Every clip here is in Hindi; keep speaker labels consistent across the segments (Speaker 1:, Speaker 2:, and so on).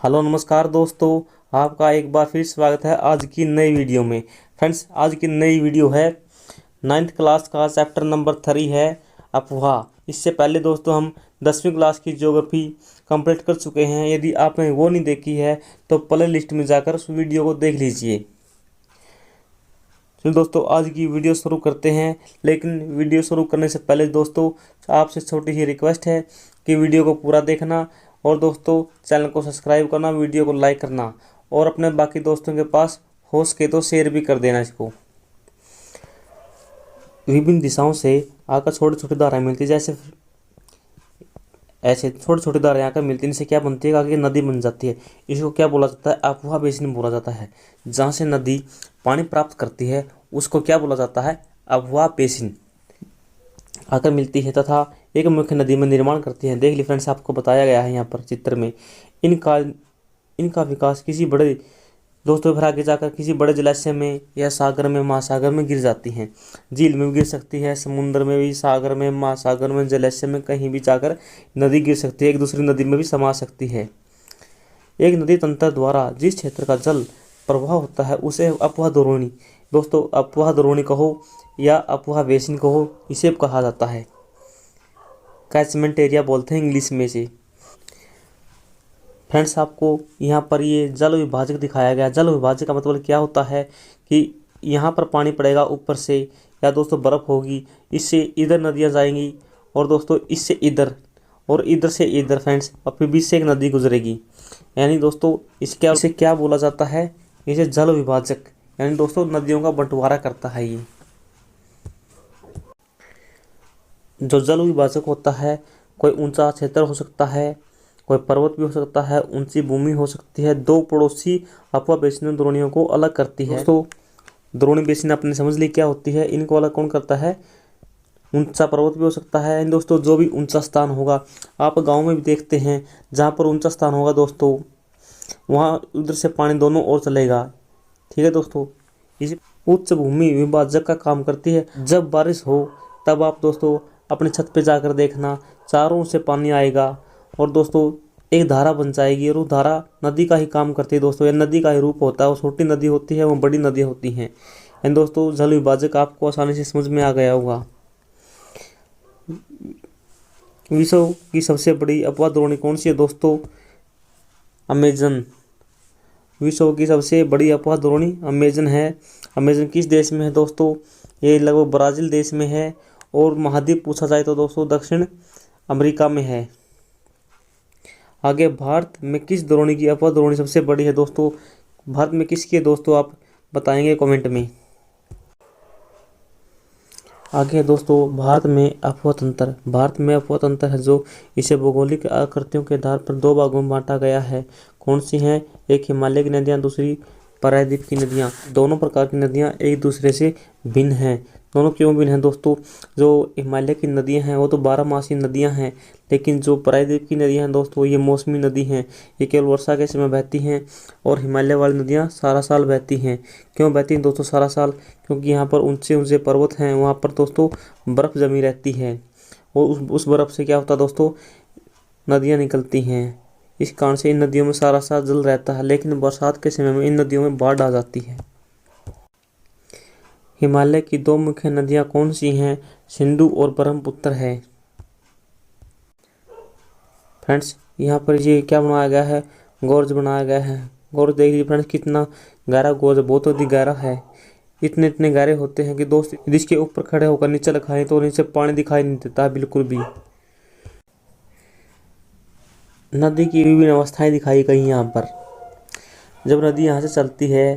Speaker 1: हेलो नमस्कार दोस्तों, आपका एक बार फिर स्वागत है आज की नई वीडियो में। फ्रेंड्स, आज की नई वीडियो है 9th क्लास का चैप्टर नंबर 3 है अफवाह। इससे पहले दोस्तों हम 10वीं क्लास की ज्योग्राफी कंप्लीट कर चुके हैं। यदि आपने वो नहीं देखी है तो प्ले लिस्ट में जाकर उस वीडियो को देख लीजिए। चलिए दोस्तों, आज की वीडियो शुरू करते हैं। लेकिन वीडियो शुरू करने से पहले दोस्तों आपसे छोटी सी रिक्वेस्ट है कि वीडियो को पूरा देखना और दोस्तों चैनल को सब्सक्राइब करना, वीडियो को लाइक करना और अपने बाकी दोस्तों के पास हो सके तो शेयर भी कर देना इसको। विभिन्न दिशाओं से आकर छोटी छोटी धाराएं मिलती है, जैसे ऐसे छोटी छोटी धाराएं आकर मिलती है। इनसे क्या बनती है, आगे नदी बन जाती है। इसको क्या बोला जाता है, अफवाह बेसिन बोला जाता है। जहाँ से नदी पानी प्राप्त करती है उसको क्या बोला जाता है, अफवाह बेसिन आकर मिलती है तथा एक मुख्य नदी में निर्माण करती है। देख लीजिए फ्रेंड्स, आपको बताया गया है यहाँ पर चित्र में। इनका इनका विकास किसी बड़े दोस्तों फिर आगे जाकर किसी बड़े जलाशय में या सागर में, महासागर में गिर जाती हैं। झील में भी गिर सकती है, समुद्र में भी, सागर में, महासागर में, जलाशय में, कहीं भी जाकर नदी गिर सकती है, एक दूसरी नदी में भी समा सकती है। एक नदी तंत्र द्वारा जिस क्षेत्र का जल प्रवाह होता है उसे अफवाह द्रोणी, दोस्तों अफवाह द्रोणी कहो या अफवाह बेसिन कहो, इसे कहा जाता है। कैचमेंट एरिया बोलते हैं इंग्लिश में से। फ्रेंड्स, आपको यहाँ पर ये जल विभाजक दिखाया गया। जल विभाजक का मतलब क्या होता है कि यहाँ पर पानी पड़ेगा ऊपर से या दोस्तों बर्फ़ होगी, इससे इधर नदियाँ जाएंगी और दोस्तों इससे इधर और इधर से इधर फ्रेंड्स, और फिर बीच से एक नदी गुजरेगी। यानी दोस्तों इसे क्या बोला जाता है, इसे जल विभाजक, यानी दोस्तों नदियों का बंटवारा करता है ये। जो जल विभाजक होता है, कोई ऊंचा क्षेत्र हो सकता है, कोई पर्वत भी हो सकता है, ऊंची भूमि हो सकती है। दो पड़ोसी अफवाह बेसिन द्रोणियों को अलग करती है। दोस्तों द्रोणी बेसिन आपने समझ ली क्या होती है, इनको अलग कौन करता है, ऊंचा पर्वत भी हो सकता है। दोस्तों जो भी ऊंचा स्थान होगा, आप गाँव में भी देखते हैं जहाँ पर ऊंचा स्थान होगा दोस्तों, वहाँ उधर से पानी दोनों ओर चलेगा। ठीक है दोस्तों, इस उच्च भूमि विभाजक का काम करती है। जब बारिश हो तब आप दोस्तों अपनी छत पे जाकर देखना, चारों से पानी आएगा और दोस्तों एक धारा बन जाएगी और वो धारा नदी का ही काम करती है। दोस्तों यह नदी का ही रूप होता है, वो छोटी नदी होती है, वो बड़ी नदी होती हैं। एंड दोस्तों जल विभाजक आपको आसानी से समझ में आ गया होगा। विश्व की सबसे बड़ी अफवाह द्रोणी कौन सी है दोस्तों, अमेजन। विश्व की सबसे बड़ी अफवाह द्रोणी अमेजन है। अमेजन किस देश में है दोस्तों, ये लगभग ब्राज़ील देश में है। और महाद्वीप पूछा जाए तो दोस्तों दक्षिण अमेरिका में है। आगे भारत में किस द्रोणी की अफवाह द्रोणी सबसे बड़ी है दोस्तों, भारत में किसकी है दोस्तों, आप बताएंगे कमेंट में। आगे दोस्तों भारत में अफवाह तंत्र। भारत में अफवाह तंत्र है जो इसे भौगोलिक आकृतियों के आधार पर दो भागों में बांटा गया है। कौन सी हैं, एक हिमालय की नदियाँ, दूसरी प्रायद्वीप की नदियाँ। दोनों प्रकार की नदियाँ एक दूसरे से भिन्न हैं। दोनों क्यों भिन्न हैं दोस्तों, जो हिमालय की नदियाँ हैं वो तो 12 मासी नदियाँ हैं, लेकिन जो प्रायद्वीप की नदियाँ हैं दोस्तों ये मौसमी नदी हैं। ये केवल वर्षा के समय बहती हैं और हिमालय वाली नदियाँ सारा साल बहती हैं। क्यों बहती हैं दोस्तों सारा साल, क्योंकि यहाँ पर ऊंचे ऊंचे पर्वत हैं, वहाँ पर दोस्तों बर्फ़ जमी रहती है और उस बर्फ़ से क्या होता है दोस्तों, नदियाँ निकलती हैं। इस कारण से इन नदियों में सारा साल जल रहता है, लेकिन बरसात के समय में इन नदियों में बाढ़ आ जाती है। हिमालय की दो मुख्य नदियाँ कौन सी हैं, सिंधु और ब्रह्मपुत्र है। फ्रेंड्स यहाँ पर ये क्या बनाया गया है, गोर्ज बनाया गया है। गोर्ज देख लीजिए फ्रेंड्स कितना गहरा गोर्ज, बहुत अधिक गहरा है। इतने इतने गहरे होते हैं कि दोस्त जिसके ऊपर खड़े होकर नीचे दिखाएं तो नीचे पानी दिखाई नहीं देता बिल्कुल भी। नदी की विभिन्न अवस्थाएं दिखाई गई यहाँ पर। जब नदी यहाँ से चलती है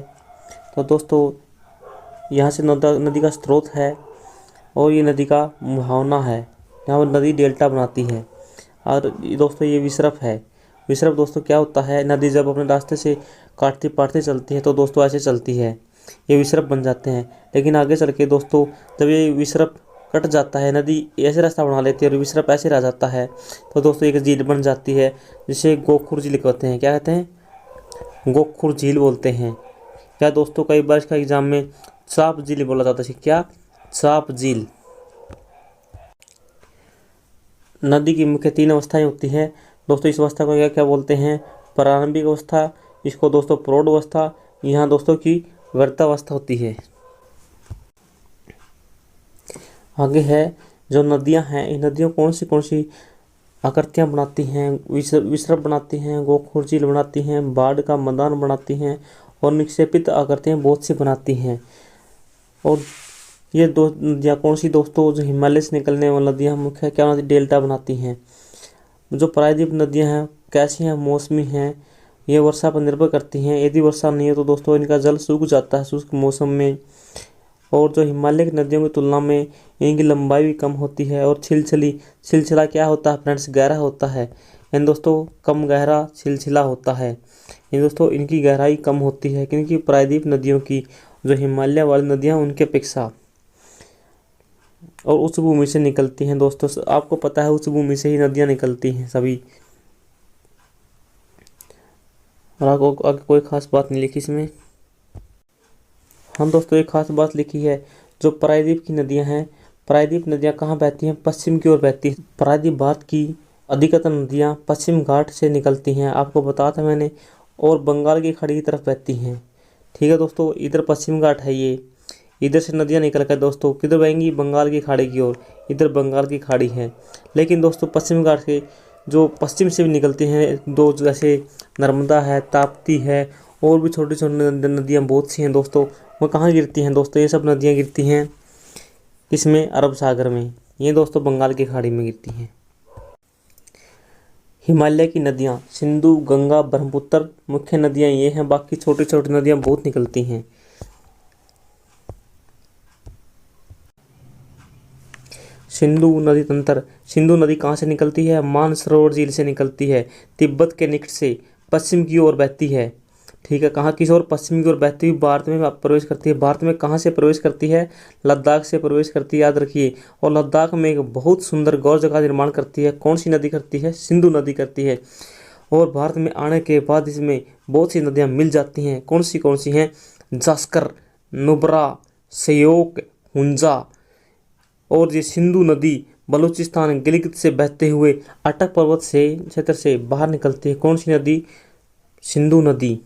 Speaker 1: तो दोस्तों यहाँ से नदी का स्रोत है और ये नदी का मुहावना है। यहाँ पर नदी डेल्टा बनाती है। और दोस्तों ये विसर्प है। विसर्प दोस्तों क्या होता है, नदी जब अपने रास्ते से काटती पाटती चलती है तो दोस्तों ऐसे चलती है, ये विसर्प बन जाते हैं। लेकिन आगे चल के दोस्तों जब ये विसर्प कट जाता है, नदी ऐसे रास्ता बना लेती है और विसर्प ऐसे रह जाता है तो दोस्तों एक झील बन जाती है जिसे गोखुर झील कहते हैं। क्या कहते हैं, गोखुर झील बोलते हैं। क्या दोस्तों कई बार इसका एग्जाम में चाप झील बोला जाता है, क्या चाप झील। नदी की मुख्य 3 अवस्थाएं होती हैं दोस्तों। इस अवस्था को क्या क्या बोलते हैं, प्रारंभिक अवस्था, इसको दोस्तों प्रौढ़ अवस्था, यहाँ दोस्तों की वृद्धावस्था होती है। आगे है जो नदियाँ हैं, इन नदियों कौन सी आकृतियाँ बनाती हैं, विसर्प बनाती हैं, गोखुर झील बनाती हैं, बाढ़ का मैदान बनाती हैं और निक्षेपित आकृतियाँ बहुत सी बनाती हैं। और ये दो नदियाँ कौन सी दोस्तों, जो हिमालय से निकलने वाली नदियाँ मुख्य क्या बनाती, डेल्टा बनाती हैं। जो प्रायद्वीप नदियाँ हैं कैसी हैं, मौसमी हैं, ये वर्षा पर निर्भर करती हैं। यदि वर्षा नहीं है तो दोस्तों इनका जल सूख जाता है शुष्क मौसम में। और जो हिमालय की नदियों की तुलना में इनकी लंबाई भी कम होती है। और छिलछिला क्या होता है फ्रेंड्स, गहरा होता है। यानी दोस्तों कम गहरा छिलछिला होता है। ये दोस्तों इनकी गहराई कम होती है क्योंकि प्रायद्वीप नदियों की, जो हिमालय वाली नदियाँ उनके अपेक्षा, और उच्च भूमि से निकलती हैं दोस्तों। आपको पता है उच्च भूमि से ही नदियाँ निकलती हैं सभी। और आगे कोई खास बात नहीं लिखी इसमें। हाँ दोस्तों एक खास बात लिखी है, जो प्रायद्वीप की नदियाँ हैं, प्रायद्वीप नदियाँ कहाँ बहती हैं, पश्चिम की ओर बहती हैं। प्रायद्वीप भारत की अधिकतर नदियाँ पश्चिम घाट से निकलती हैं, आपको बताया था मैंने, और बंगाल की खाड़ी की तरफ बहती हैं। ठीक है दोस्तों, इधर पश्चिम घाट है, ये इधर से नदियाँ निकल कर दोस्तों किधर बहेंगी, बंगाल की खाड़ी की ओर। इधर बंगाल की खाड़ी है, लेकिन दोस्तों पश्चिम घाट से जो पश्चिम से भी निकलती हैं दो, जैसे नर्मदा है, ताप्ती है, और भी छोटी छोटी नदियाँ बहुत सी हैं दोस्तों। वो कहाँ गिरती हैं दोस्तों, ये सब नदियाँ गिरती हैं इसमें अरब सागर में, ये दोस्तों बंगाल की खाड़ी में गिरती हैं। हिमालय की नदियाँ सिंधु, गंगा, ब्रह्मपुत्र मुख्य नदियाँ ये हैं, बाकी छोटी छोटी नदियाँ बहुत निकलती हैं। सिंधु नदी तंत्र, सिंधु नदी कहाँ से निकलती है, मानसरोवर झील से निकलती है, तिब्बत के निकट से पश्चिम की ओर बहती है। ठीक है, कहाँ की ओर, पश्चिम की ओर बहती हुई भारत में प्रवेश करती है। भारत में कहाँ से प्रवेश करती है, लद्दाख से प्रवेश करती है, याद रखिए। और लद्दाख में एक बहुत सुंदर गौर जगह निर्माण करती है। कौन सी नदी करती है, सिंधु नदी करती है। और भारत में आने के बाद इसमें बहुत सी नदियाँ मिल जाती हैं। कौन सी हैं, जास्कर, नुब्रा, श्योक, हुंजा। और ये सिंधु नदी बलूचिस्तान गिलगित से बहते हुए अटक पर्वत से क्षेत्र से बाहर निकलती है। कौन सी नदी, सिंधु नदी।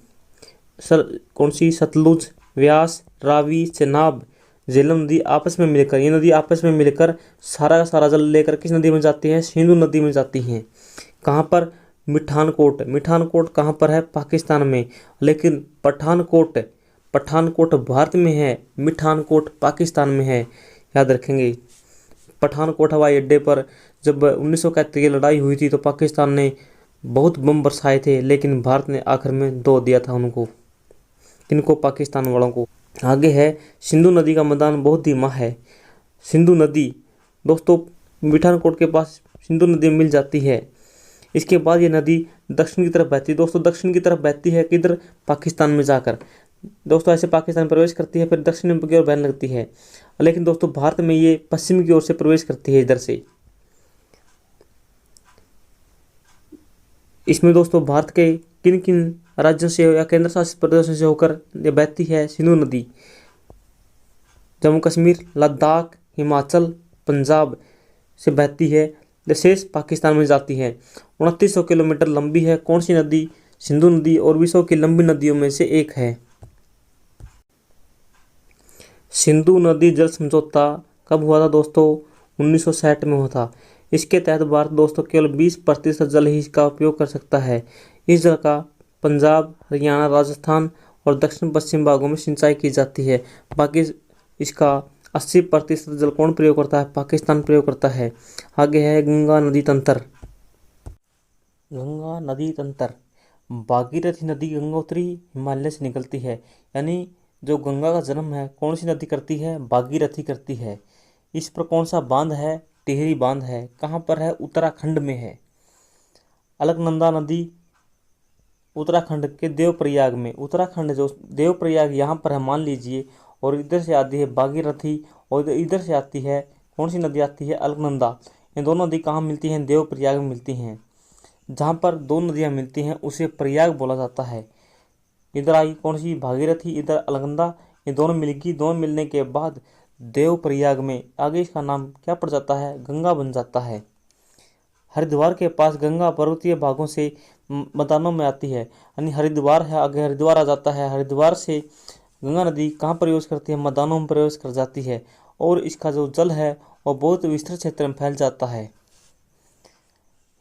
Speaker 1: कौन सी, सतलुज, व्यास, रावी, चेनाब, झेलम नदी आपस में मिलकर, ये नदी आपस में मिलकर सारा का सारा जल लेकर किस नदी में जाती है, सिंधु नदी में जाती हैं। कहाँ पर, मिठानकोट। मिठानकोट कहाँ पर है, पाकिस्तान में। लेकिन पठानकोट भारत में है, मिठानकोट पाकिस्तान में है, याद रखेंगे। पठानकोट हवाई अड्डे पर जब 1971 की लड़ाई हुई थी तो पाकिस्तान ने बहुत बम बरसाए थे, लेकिन भारत ने आखिर में दो दिया था उनको, इनको, पाकिस्तान वालों को। आगे है सिंधु नदी का मैदान बहुत धीमा है। सिंधु नदी दोस्तों मिठानकोट के पास सिंधु नदी मिल जाती है। इसके बाद ये नदी दक्षिण की तरफ बहती है दोस्तों, दक्षिण की तरफ बहती है किधर, पाकिस्तान में जाकर दोस्तों, ऐसे पाकिस्तान प्रवेश करती है, फिर दक्षिण की ओर बहने लगती है। लेकिन दोस्तों भारत में ये पश्चिम की ओर से प्रवेश करती है इधर से। इसमें दोस्तों भारत के किन किन राज्यों से या केंद्र शासित प्रदेशों से होकर ये बहती है सिंधु नदी, जम्मू कश्मीर, लद्दाख, हिमाचल, पंजाब से बहती है, शेष पाकिस्तान में जाती है। 2900 किलोमीटर लंबी है। कौन सी नदी, सिंधु नदी, और विश्व की लंबी नदियों में से एक है। सिंधु नदी जल समझौता कब हुआ था दोस्तों, 1960 में हुआ था। इसके तहत भारत दोस्तों केवल 20% जल ही इसका उपयोग कर सकता है। इस जल का पंजाब, हरियाणा, राजस्थान और दक्षिण पश्चिम भागों में सिंचाई की जाती है। बाकी इसका 80% जल कौन प्रयोग करता है, पाकिस्तान प्रयोग करता है। आगे है गंगा नदी तंत्र। गंगा नदी तंत्र, भागीरथी नदी गंगोत्री हिमालय से निकलती है। यानी जो गंगा का जन्म है कौन सी नदी करती है, भागीरथी करती है। इस पर कौन सा बांध है, टिहरी बांध है। कहाँ पर है, उत्तराखंड में है। अलकनंदा नदी उत्तराखंड के देवप्रयाग में, उत्तराखंड जो देवप्रयाग यहाँ पर है मान लीजिए, और इधर से आती है भागीरथी, और इधर से आती है कौन सी नदी आती है, अलकनंदा। ये दोनों नदी कहाँ मिलती हैं, देवप्रयाग में मिलती हैं। जहाँ पर दो नदियाँ मिलती हैं उसे प्रयाग बोला जाता है। इधर आई कौन सी, भागीरथी, इधर अलकनंदा, ये दोनों मिलगी। दोनों मिलने के बाद देवप्रयाग में आगे इसका नाम क्या पड़ जाता है, गंगा बन जाता है। हरिद्वार के पास गंगा पर्वतीय भागों से मैदानों में आती है, यानी हरिद्वार है, आगे हरिद्वार आ जाता है। हरिद्वार से गंगा नदी कहाँ प्रवेश करती है? मैदानों में प्रवेश कर जाती है, और इसका जो जल है वह बहुत विस्तृत क्षेत्र में फैल जाता है।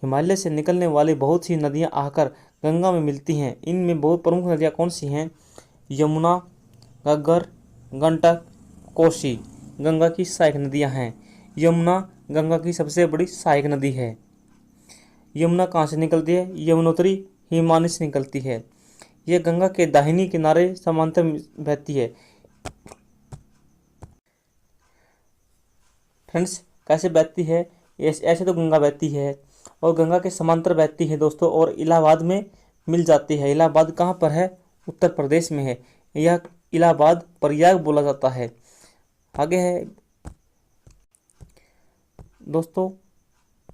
Speaker 1: हिमालय से निकलने वाली बहुत सी नदियाँ आकर गंगा में मिलती हैं। इनमें बहुत प्रमुख नदियाँ कौन सी हैं? यमुना, घग्गर, गंडक, कोसी गंगा की सहायक नदियाँ हैं। यमुना गंगा की सबसे बड़ी सहायक नदी है। यमुना कहाँ से निकलती है? यमुनोत्री हिमानी से निकलती है। यह गंगा के दाहिनी किनारे समांतर बहती है। फ्रेंड्स, कैसे बहती है? ऐसे तो गंगा बहती है और गंगा के समांतर बहती है दोस्तों, और इलाहाबाद में मिल जाती है। इलाहाबाद कहाँ पर है? उत्तर प्रदेश में है। यह इलाहाबाद प्रयाग बोला जाता है। आगे है दोस्तों,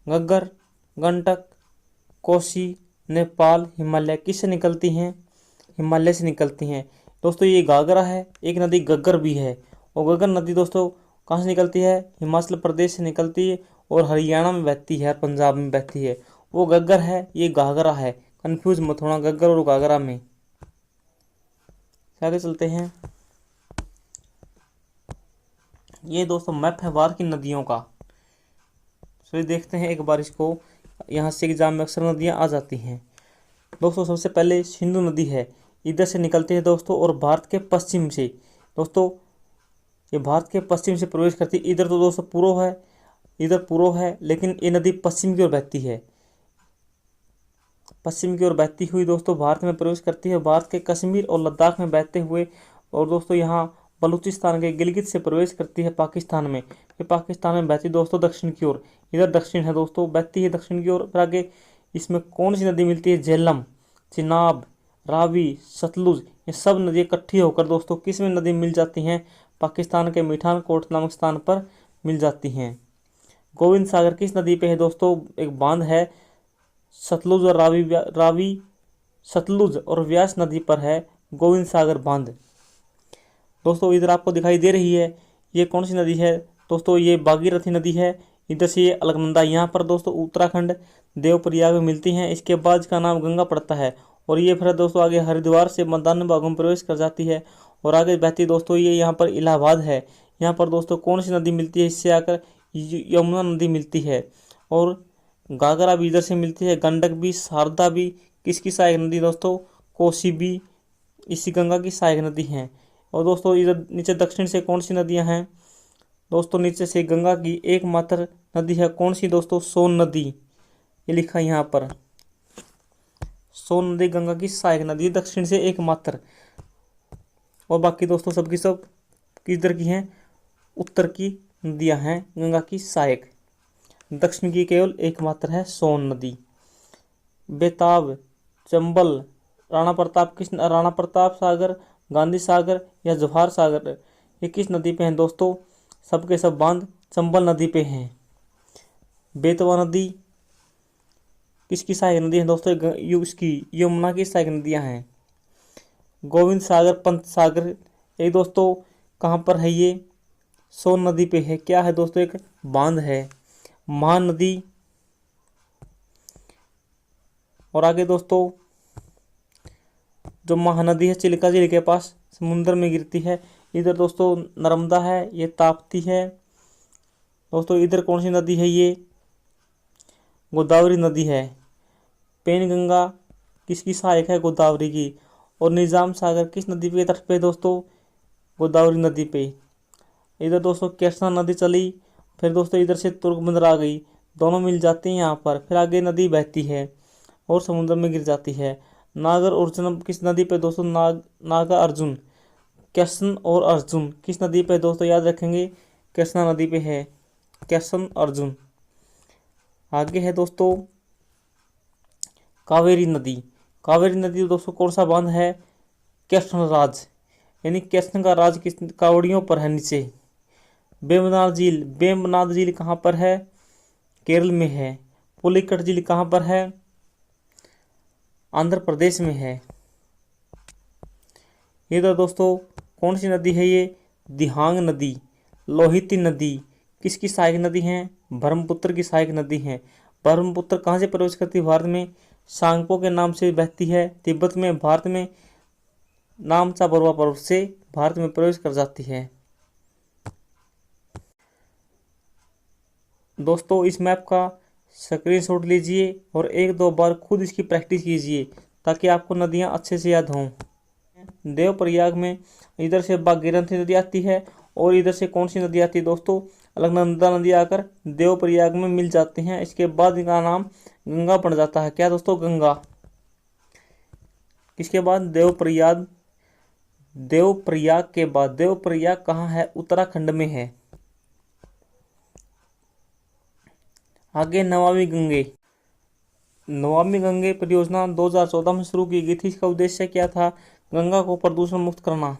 Speaker 1: घग्गर, गंडक, कोसी, नेपाल, हिमालय किससे निकलती हैं? हिमालय से निकलती हैं। दोस्तों ये घाघरा है, एक नदी घग्गर भी है, और घग्गर नदी दोस्तों कहाँ से निकलती है? हिमाचल प्रदेश से निकलती है और हरियाणा में बहती है, पंजाब में बहती है। वो घग्गर है, ये घाघरा है। कंफ्यूज मत होना घग्गर और घाघरा में। आगे चलते हैं। ये दोस्तों मैप है भारत की नदियों का। चलिए देखते हैं एक बार इसको। यहाँ से एग्जाम में अक्सर नदियाँ आ जाती हैं दोस्तों। सबसे पहले सिंधु नदी है, इधर से निकलती है दोस्तों, और भारत के पश्चिम से दोस्तों, ये भारत के पश्चिम से प्रवेश करती है। इधर तो दोस्तों पूर्व है, इधर पूर्व है, लेकिन ये नदी पश्चिम की ओर बहती है। पश्चिम की ओर बहती हुई दोस्तों भारत में प्रवेश करती है, भारत के कश्मीर और लद्दाख में बहते हुए, और दोस्तों यहाँ बलूचिस्तान के गिलगित से प्रवेश करती है पाकिस्तान में। फिर पाकिस्तान में बहती दोस्तों दक्षिण की ओर, इधर दक्षिण है दोस्तों, बहती है दक्षिण की ओर। फिर आगे इसमें कौन सी नदी मिलती है? झेलम, चिनाब, रावी, सतलुज, ये सब नदी इकट्ठी होकर दोस्तों किस में नदी मिल जाती हैं? पाकिस्तान के मीठान कोट नामक स्थान पर मिल जाती हैं। गोविंद सागर किस नदी पे है दोस्तों? एक बांध है, सतलुज और रावी सतलुज और व्यास नदी पर है गोविंद सागर बांध। दोस्तों इधर आपको दिखाई दे रही है, ये कौन सी नदी है दोस्तों? ये भागीरथी नदी है। इधर से ये अलकनंदा, यहाँ पर दोस्तों उत्तराखंड देवप्रयाग में मिलती हैं। इसके बाद इसका नाम गंगा पड़ता है, और ये फिर दोस्तों आगे हरिद्वार से मैदान भागों में प्रवेश कर जाती है, और आगे बहती दोस्तों ये यहाँ पर इलाहाबाद है। यहाँ पर दोस्तों कौन सी नदी मिलती है? इससे आकर यमुना नदी मिलती है, और घाघरा भी इधर से मिलती है, गंडक भी, शारदा भी। किसकी सहायक नदी दोस्तों? कोसी भी इसी गंगा की सहायक नदी है। और दोस्तों इधर नीचे दक्षिण से कौन सी नदियां हैं दोस्तों? नीचे से गंगा की एकमात्र नदी है कौन सी दोस्तों? सोन नदी, ये लिखा है यहाँ पर। सोन नदी गंगा की सहायक नदी है, दक्षिण से एकमात्र। और बाकी दोस्तों सबकी सब किधर की हैं? उत्तर की नदियां हैं गंगा की सहायक। दक्षिण की केवल एकमात्र है सोन नदी। बेताब, चंबल, राणा प्रताप सागर, गांधी सागर या जवाहर सागर, ये किस नदी पे हैं दोस्तों? सबके सब बांध चंबल नदी पे हैं। बेतवा नदी किसकी सहायक नदी है दोस्तों? इसकी यमुना की सहायक नदियां हैं। गोविंद सागर, पंत सागर, ये दोस्तों कहाँ पर है? ये सोन नदी पे है। क्या है दोस्तों? एक बांध है। महानदी, और आगे दोस्तों जो महानदी है चिल्का झील के पास समुद्र में गिरती है। इधर दोस्तों नर्मदा है, ये ताप्ती है। दोस्तों इधर कौन सी नदी है? ये गोदावरी नदी है। पेनगंगा किसकी सहायक है? गोदावरी की। और निजाम सागर किस नदी पे तट पे दोस्तों? गोदावरी नदी पे। इधर दोस्तों कृष्णा नदी चली, फिर दोस्तों इधर से तुर्कमंदर आ गई, दोनों मिल जाती हैं यहाँ पर। फिर आगे नदी बहती है और समुद्र में गिर जाती है। नागर अर्जुन किस नदी पे दोस्तों? नागा अर्जुन, कृष्ण और अर्जुन किस नदी पे दोस्तों? याद रखेंगे कृष्णा नदी पे है, कृष्ण अर्जुन। आगे है दोस्तों कावेरी नदी। कावेरी नदी दोस्तों कौन सा बांध है? कृष्ण राज, यानी कृष्ण का राज किस कावड़ियों पर है नीचे। वेम्बनाड झील, वेम्बनाड झील कहाँ पर है? केरल में है। पुलिकट झील कहाँ पर है? आंध्र प्रदेश में है। ये तो दोस्तों कौन सी नदी है? ये दिहांग नदी। लोहिती नदी किसकी सहायक नदी है? ब्रह्मपुत्र की सहायक नदी है। ब्रह्मपुत्र कहाँ से प्रवेश करती है भारत में? सांगपो के नाम से बहती है तिब्बत में, भारत में नामचा बरुआ पर्वत से भारत में प्रवेश कर जाती है। दोस्तों इस मैप का स्क्रीनशॉट लीजिए और एक दो बार खुद इसकी प्रैक्टिस कीजिए ताकि आपको नदियाँ अच्छे से याद हों। देवप्रयाग में इधर से भागीरथी नदी आती है और इधर से कौन सी नदी आती है दोस्तों? अलकनंदा नदी आकर देवप्रयाग में मिल जाते हैं। इसके बाद इनका नाम गंगा पड़ जाता है। क्या दोस्तों? गंगा। इसके बाद देवप्रयाग, देवप्रयाग के बाद देवप्रयाग कहाँ है? उत्तराखंड में है। आगे नमामि गंगे। नमामि गंगे परियोजना 2014 में शुरू की गई थी। इसका उद्देश्य क्या था? गंगा को प्रदूषण मुक्त करना।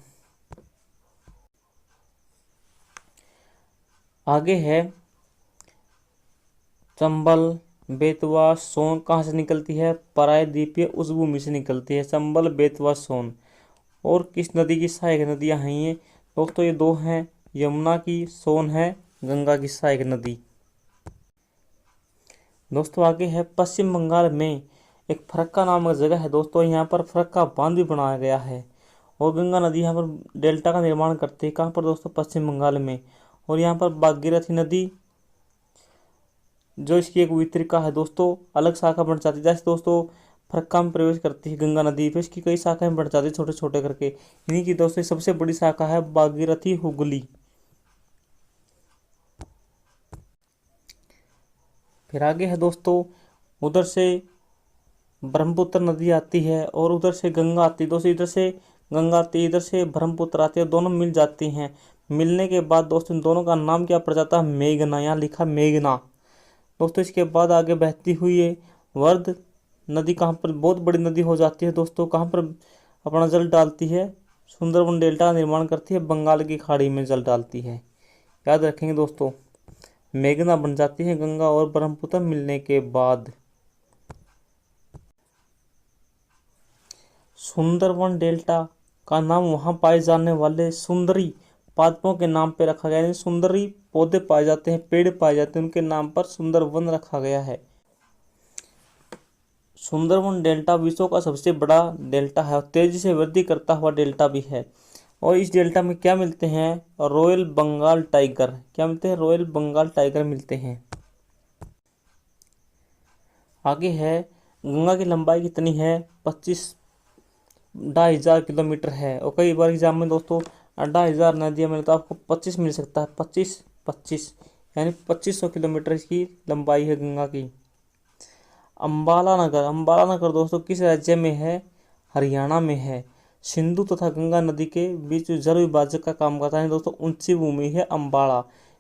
Speaker 1: आगे है चंबल, बेतवा, सोन कहाँ से निकलती है? प्रायद्वीपीय उस भूमि से निकलती है। चंबल, बेतवा, सोन। और किस नदी की सहायक नदियां हैं ये? दोस्तों ये दो हैं, यमुना की, सोन है गंगा की सहायक नदी। दोस्तों आगे है पश्चिम बंगाल में एक फरक्का नामक जगह है। दोस्तों यहाँ पर फरक्का बांध भी बनाया गया है और गंगा नदी यहाँ पर डेल्टा का निर्माण करती है। कहाँ पर दोस्तों? पश्चिम बंगाल में। और यहाँ पर भागीरथी नदी जो इसकी एक वितरिका है दोस्तों, अलग शाखा बन जाती है। जैसे दोस्तों फरक्का में प्रवेश करती है गंगा नदी, फिर इसकी कई शाखाएं बढ़ जाती है छोटे छोटे करके। इन्हीं की दोस्तों सबसे बड़ी शाखा है भागीरथी हुगली। फिर आगे है दोस्तों, उधर से ब्रह्मपुत्र नदी आती है और उधर से गंगा आती है। दोस्तों इधर से गंगा आती है, इधर से ब्रह्मपुत्र आती है, दोनों मिल जाती हैं। मिलने के बाद दोस्तों इन दोनों का नाम क्या पड़ जाता है? मेघना। यहाँ लिखा मेघना। दोस्तों इसके बाद आगे बहती हुई है वर्ध नदी। कहाँ पर? बहुत बड़ी नदी हो जाती है दोस्तों। कहाँ पर अपना जल डालती है? सुंदरवन डेल्टा का निर्माण करती है, बंगाल की खाड़ी में जल डालती है। याद रखेंगे दोस्तों, मेघना बन जाती है गंगा और ब्रह्मपुत्र मिलने के बाद। सुंदरवन डेल्टा का नाम वहां पाए जाने वाले सुंदरी पादपों के नाम पे रखा गया है। सुंदरी पौधे पाए जाते हैं, पेड़ पाए जाते हैं, उनके नाम पर सुंदरवन रखा गया है। सुंदरवन डेल्टा विश्व का सबसे बड़ा डेल्टा है और तेजी से वृद्धि करता हुआ डेल्टा भी है। और इस डेल्टा में क्या मिलते हैं? Royal Bengal tiger. क्या मिलते हैं? रॉयल बंगाल टाइगर मिलते हैं। आगे है गंगा की लंबाई कितनी है? 25,500 किलोमीटर है। और कई बार एग्जाम में दोस्तों 2,500 नदियाँ मिले तो आपको 25 मिल सकता है। 25 यानी 2500 किलोमीटर इसकी लंबाई है गंगा की। अम्बाला नगर, अम्बाला नगर दोस्तों किस राज्य में है? हरियाणा में है। सिंधु तथा गंगा नदी के बीच जल विभाजक का काम करता है दोस्तों। ऊंची भूमि है अम्बाला।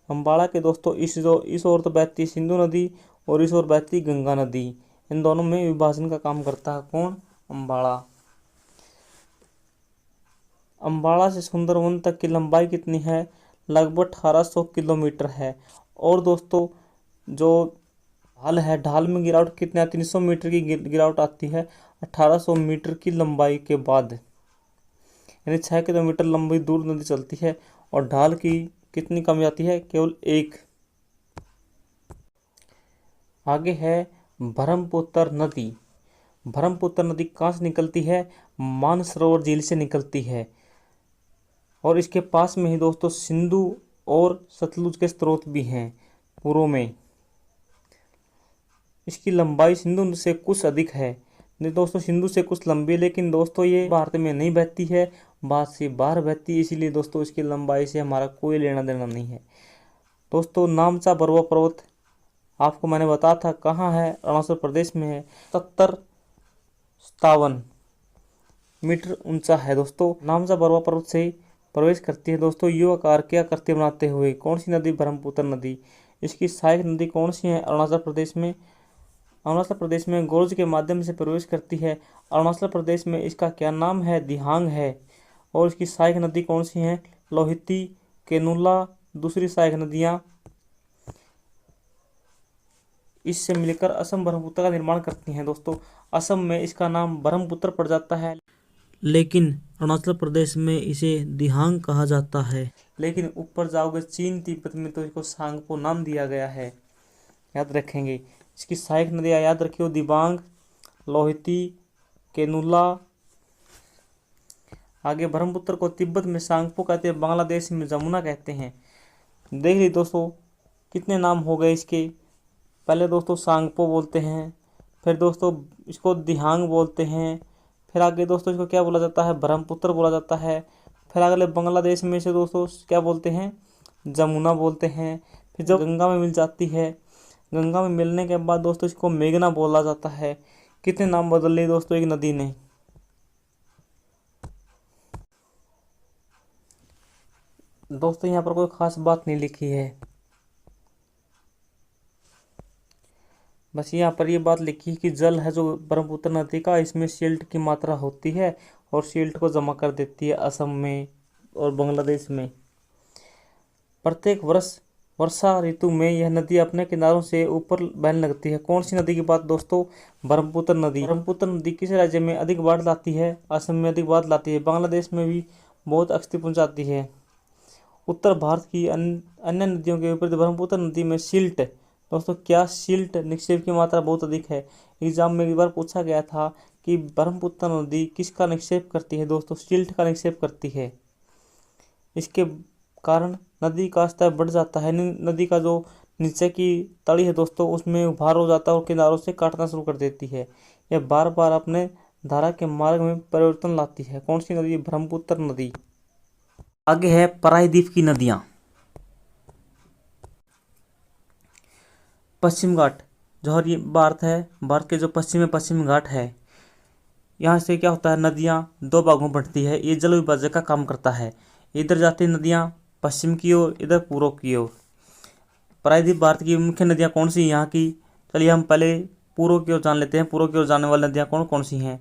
Speaker 1: अम्बाला के दोस्तों इस ओर तो बहती सिंधु नदी और इस ओर बहती गंगा नदी। इन दोनों में विभाजन का काम करता है कौन? अम्बाला। अम्बाला से सुंदरवन तक की लंबाई कितनी है? लगभग 1800 किलोमीटर है। और दोस्तों जो ढाल है, ढाल में गिरावट कितनी आती है? 300 मीटर की गिरावट आती है 1800 मीटर की लंबाई के बाद। यानी 6 किलोमीटर लंबी दूर नदी चलती है और ढाल की कितनी कमी आती है? केवल 1। आगे है ब्रह्मपुत्र नदी। ब्रह्मपुत्र नदी कहाँ से निकलती है? मानसरोवर झील से निकलती है। और इसके पास में ही दोस्तों सिंधु और सतलुज के स्रोत भी हैं पूर्व में। इसकी लंबाई सिंधु से कुछ अधिक है। नहीं दोस्तों सिंधु से कुछ लंबी है, लेकिन दोस्तों ये भारत में नहीं बहती है, भारत से बाहर बहती है। इसीलिए दोस्तों इसकी लंबाई से हमारा कोई लेना देना नहीं है। दोस्तों नामचा बरुआ पर्वत आपको मैंने बताया था कहाँ है? अरुणाचल प्रदेश में है। 57 मीटर ऊंचा है दोस्तों। नामचा बरुआ पर्वत से प्रवेश करती है दोस्तों यू आकार के आकृति बनाते हुए। कौन सी नदी? ब्रह्मपुत्र नदी। इसकी सहायक नदी कौन सी है? अरुणाचल प्रदेश में। अरुणाचल प्रदेश में गोर्ज के माध्यम से प्रवेश करती है। अरुणाचल प्रदेश में इसका क्या नाम है? दिहांग है। और इसकी सहायक नदी कौन सी है? लोहिती, केनुला, दूसरी सहायक नदियाँ इससे मिलकर असम ब्रह्मपुत्र का निर्माण करती हैं दोस्तों। असम में इसका नाम ब्रह्मपुत्र पड़ जाता है, लेकिन अरुणाचल प्रदेश में इसे दिहांग कहा जाता है। लेकिन ऊपर जाओगे चीन तिब्बत में तो इसको सांगपो नाम दिया गया है। याद रखेंगे इसकी सहायक नदियाँ याद रखियो, दिबांग, लोहिती, केनुला। आगे ब्रह्मपुत्र को तिब्बत में सांगपो कहते हैं, बांग्लादेश में जमुना कहते हैं। देख लीजिए दोस्तों कितने नाम हो गए इसके। पहले दोस्तों सांगपो बोलते हैं, फिर दोस्तों इसको दिहांग बोलते हैं, फिर आगे दोस्तों इसको क्या बोला जाता है, ब्रह्मपुत्र बोला जाता है। फिर अगले बांग्लादेश में से दोस्तों क्या बोलते हैं, जमुना बोलते हैं। फिर जब गंगा में मिल जाती है, गंगा में मिलने के बाद दोस्तों इसको मेघना बोला जाता है। कितने नाम बदल लिए दोस्तों एक नदी ने। दोस्तों यहाँ पर कोई खास बात नहीं लिखी है, बस यहाँ पर ये बात लिखी है कि जल है जो ब्रह्मपुत्र नदी का, इसमें सिल्ट की मात्रा होती है और सिल्ट को जमा कर देती है असम में और बांग्लादेश में। प्रत्येक वर्ष वर्षा ऋतु में यह नदी अपने किनारों से ऊपर बहने लगती है। कौन सी नदी की बात दोस्तों, ब्रह्मपुत्र नदी। ब्रह्मपुत्र नदी किस राज्य में अधिक बाढ़ लाती है, असम में अधिक बाढ़ लाती है, बांग्लादेश में भी बहुत क्षति पहुंचाती है। उत्तर भारत की अन्य नदियों के विपरीत ब्रह्मपुत्र नदी में सिल्ट, दोस्तों क्या सिल्ट निक्षेप की मात्रा बहुत अधिक है। एग्जाम में एक बार पूछा गया था कि ब्रह्मपुत्र नदी किसका निक्षेप करती है, दोस्तों सिल्ट का निक्षेप करती है। इसके कारण नदी का स्तर बढ़ जाता है, नदी का जो नीचे की तली है दोस्तों उसमें उभार हो जाता है और किनारों से काटना शुरू कर देती है। यह बार बार अपने धारा के मार्ग में परिवर्तन लाती है। कौन सी नदी, ब्रह्मपुत्र नदी। आगे है प्रायद्वीप की नदियाँ। पश्चिम घाट, जो ये भारत है, भारत के जो पश्चिम घाट है, यहाँ से क्या होता है, नदियाँ दो भागों में बढ़ती है। ये जल विभाजक का काम करता है। इधर जाती है नदियाँ पश्चिम की ओर, इधर पूर्व की ओर। प्रायद्वीप भारत की मुख्य नदियाँ कौन सी यहाँ की, चलिए हम पहले पूर्व की ओर जान लेते हैं। पूर्व की ओर जाने वाली नदियाँ कौन कौन सी हैं,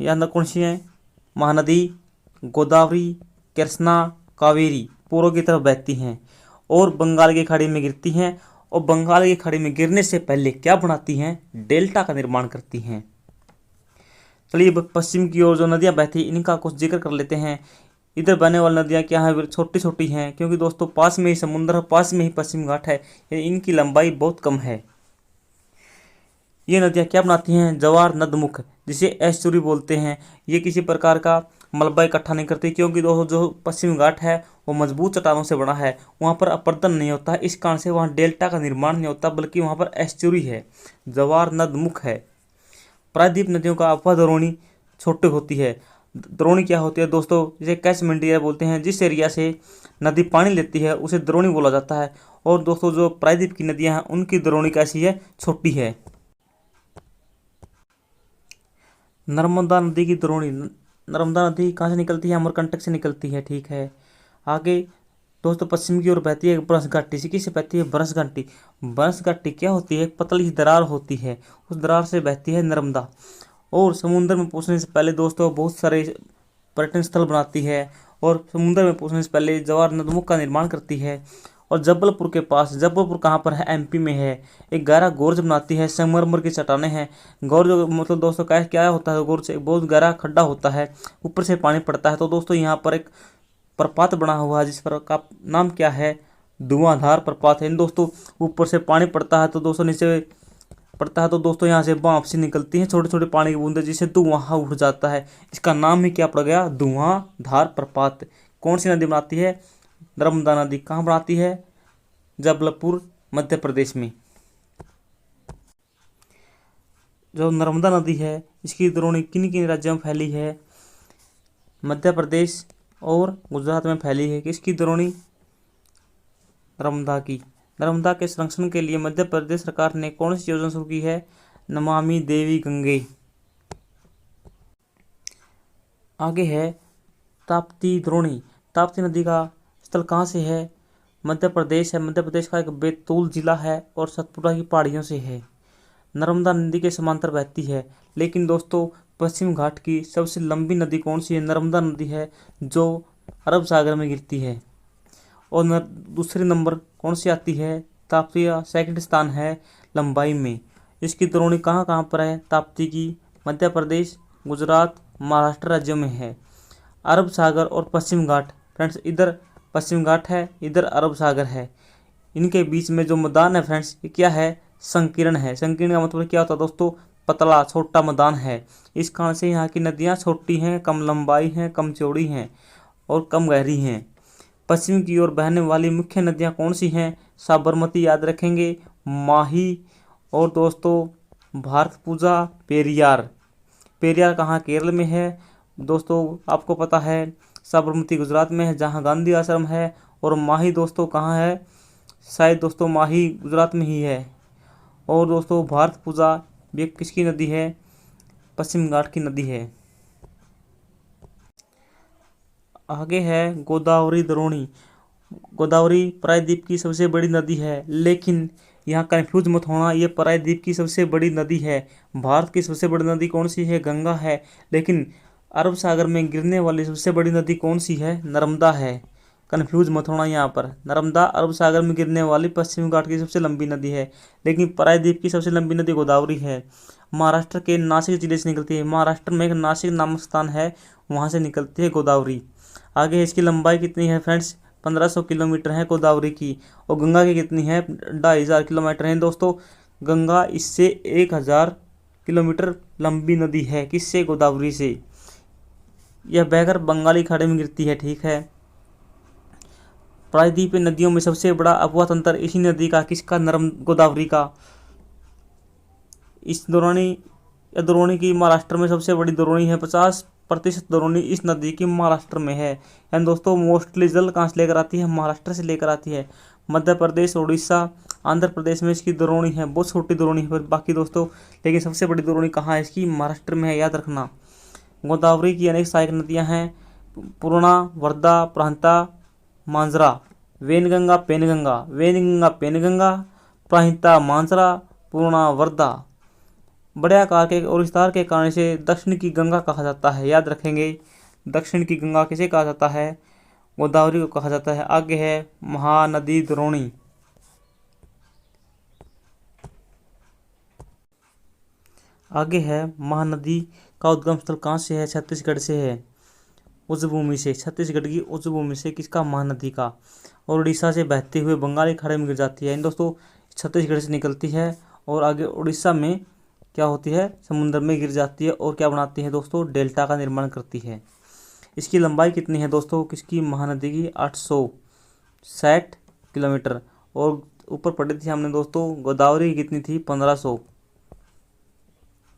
Speaker 1: यहाँ कौन सी हैं, महानदी, गोदावरी, कृष्णा, कावेरी पूर्व की तरफ बहती हैं और बंगाल की खाड़ी में गिरती हैं। और बंगाल की खाड़ी में गिरने से पहले क्या बनाती हैं, डेल्टा का निर्माण करती हैं। चलिए पश्चिम की ओर जो नदियां बहती हैं इनका कुछ जिक्र कर लेते हैं। इधर बहने वाली नदियां क्या हैं, छोटी छोटी हैं, क्योंकि दोस्तों पास में ही समुद्र है, पास में ही पश्चिम घाट है, इनकी लंबाई बहुत कम है। ये नदियाँ क्या बनाती हैं, जवार नदमुख, जिसे एस्चुरी बोलते हैं। ये किसी प्रकार का मलबा इकट्ठा नहीं करती, क्योंकि दोस्तों जो पश्चिम घाट है वो मजबूत चट्टानों से बना है, वहाँ पर अपरदन नहीं होता है, इस कारण से वहाँ डेल्टा का निर्माण नहीं होता, बल्कि वहाँ पर एस्चुरी है, जवार नदमुख है। प्रायद्वीप नदियों का अपवा द्रोणी छोटी होती है। द्रोणी क्या होती है दोस्तों, जिसे कैचमेंट एरिया बोलते हैं, जिस एरिया से नदी पानी लेती है उसे द्रोणी बोला जाता है। और दोस्तों जो प्रायद्वीप की नदियाँ हैं उनकी द्रोणी कैसी है, छोटी है। नर्मदा नदी की द्रोणी, नर्मदा नदी कहाँ से निकलती है, अमरकंटक से निकलती है, ठीक है। आगे दोस्तों पश्चिम की ओर बहती है बरसघाटी, से किससे बहती है, बरसघाटी। बरसघाटी क्या होती है, एक पतली दरार होती है, उस दरार से बहती है नर्मदा। और समुद्र में पहुंचने से पहले दोस्तों बहुत सारे पर्यटन स्थल बनाती है और समुद्र में पहुंचने से पहले जवार नदमुख का निर्माण करती है। और जबलपुर के पास, जबलपुर कहाँ पर है, एमपी में है, एक गहरा गोर्ज बनाती है, संगमरमर की चट्टानें हैं। गोर्ज मतलब दोस्तों क्या होता है, गोर्ज से बहुत गहरा खड्डा होता है, ऊपर से पानी पड़ता है। तो दोस्तों यहाँ पर एक प्रपात बना हुआ है जिस पर का नाम क्या है, धुआंधार प्रपात है। इन दोस्तों ऊपर से पानी पड़ता है तो दोस्तों नीचे पड़ता है, तो दोस्तों यहाँ से भाप से निकलती हैं छोटे छोटे पानी की बूंदें, जिससे धुआं उठ जाता है। इसका नाम ही क्या पड़ गया, धुआंधार प्रपात। कौन सी नदी बनाती है, नर्मदा नदी। कहाँ बनाती है, जबलपुर मध्य प्रदेश में। जो नर्मदा नदी है इसकी द्रोणी किन किन राज्यों में फैली है, मध्य प्रदेश और गुजरात में फैली है। किसकी द्रोणी, नर्मदा की। नर्मदा के संरक्षण के लिए मध्य प्रदेश सरकार ने कौन सी योजना शुरू की है, नमामि देवी गंगे। आगे है ताप्ती द्रोणी। ताप्ती नदी का स्थल कहाँ से है, मध्य प्रदेश है। मध्य प्रदेश का एक बैतूल जिला है और सतपुड़ा की पहाड़ियों से है। नर्मदा नदी के समांतर बहती है, लेकिन दोस्तों पश्चिम घाट की सबसे लंबी नदी कौन सी है, नर्मदा नदी है, जो अरब सागर में गिरती है। और दूसरे नंबर कौन सी आती है, ताप्ती का सेकंड स्थान है लंबाई में। इसकी द्रोणी कहाँ कहाँ पर है, ताप्ती की मध्य प्रदेश, गुजरात, महाराष्ट्र राज्यों में है। अरब सागर और पश्चिम घाट, फ्रेंड्स इधर पश्चिम घाट है, इधर अरब सागर है, इनके बीच में जो मैदान है फ्रेंड्स ये क्या है, संकीर्ण है। संकीर्ण का मतलब क्या होता है दोस्तों? पतला, छोटा मैदान है। इस कारण से यहाँ की नदियाँ छोटी हैं, कम लंबाई हैं, कम चौड़ी हैं और कम गहरी हैं। पश्चिम की ओर बहने वाली मुख्य नदियाँ कौन सी हैं? साबरमती याद रखेंगे, माही और दोस्तों भारतपुजा, पेरियार। पेरियार कहाँ? केरल में है दोस्तों, आपको पता है। साबरमती गुजरात में है जहाँ गांधी आश्रम है। और माही दोस्तों कहाँ है? शायद दोस्तों माही गुजरात में ही है। और दोस्तों भारतपुजा ये किसकी नदी है? पश्चिम घाट की नदी है। आगे है गोदावरी द्रोणी। गोदावरी प्रायद्वीप की सबसे बड़ी नदी है, लेकिन यहाँ कंफ्यूज मत होना, ये प्रायद्वीप की सबसे बड़ी नदी है। भारत की सबसे बड़ी नदी कौन सी है? गंगा है। लेकिन अरब सागर में गिरने वाली सबसे बड़ी नदी कौन सी है? नर्मदा है। कंफ्यूज मत होना यहाँ पर। नर्मदा अरब सागर में गिरने वाली पश्चिम घाट की सबसे लंबी नदी है, लेकिन प्रायद्वीप की सबसे लंबी नदी गोदावरी है। महाराष्ट्र के नासिक जिले से निकलती है। महाराष्ट्र में एक नासिक नामक स्थान है, वहाँ से निकलती है गोदावरी। आगे इसकी लंबाई कितनी है फ्रेंड्स? 1500 किलोमीटर है गोदावरी की। और गंगा की कितनी है? 2500 किलोमीटर है दोस्तों। गंगा इससे 1000 किलोमीटर लंबी नदी है। किससे? गोदावरी से। यह बहकर बंगाली खाड़ी में गिरती है, ठीक है। प्रायद्वीपीय नदियों में सबसे बड़ा अफवाह तंत्र इसी नदी का, किसका? गोदावरी का। इस द्रोणी की महाराष्ट्र में सबसे बड़ी द्रोणी है। 50% द्रोणी इस नदी की महाराष्ट्र में है। यानी दोस्तों मोस्टली जल कहाँ से लेकर आती है? महाराष्ट्र से लेकर आती है। मध्य प्रदेश, उड़ीसा, आंध्र प्रदेश में इसकी द्रोणी है। बहुत छोटी द्रोणी है बाकी दोस्तों, लेकिन सबसे बड़ी द्रोणी कहाँ है इसकी? महाराष्ट्र में है, याद रखना। गोदावरी की अनेक सहायक नदियाँ हैं, पूर्णा, वर्धा, प्रांता, मांजरा। वेनगंगा, पेनगंगा, वेनगंगा, पेनगंगा, प्राहिता, मांजरा, पूर्णा, वर्धा। बड़े आकार के और विस्तार के कारण से दक्षिण की गंगा कहा जाता है, याद रखेंगे। दक्षिण की गंगा किसे कहा जाता है? गोदावरी को कहा जाता है। आगे है महानदी द्रोणी। आगे है महानदी का उद्गम स्थल कहाँ से है? छत्तीसगढ़ से है, उच्च भूमि से। छत्तीसगढ़ की उच्च भूमि से, किसका? महानदी का। और उड़ीसा से बहते हुए बंगाली खाड़ी में गिर जाती है। इन दोस्तों छत्तीसगढ़ से निकलती है और आगे उड़ीसा में क्या होती है? समुद्र में गिर जाती है और क्या बनाती है दोस्तों? डेल्टा का निर्माण करती है। इसकी लंबाई कितनी है दोस्तों? किसकी? महानदी की 860 किलोमीटर। और ऊपर पढ़ी थी हमने दोस्तों, गोदावरी की कितनी थी? 1500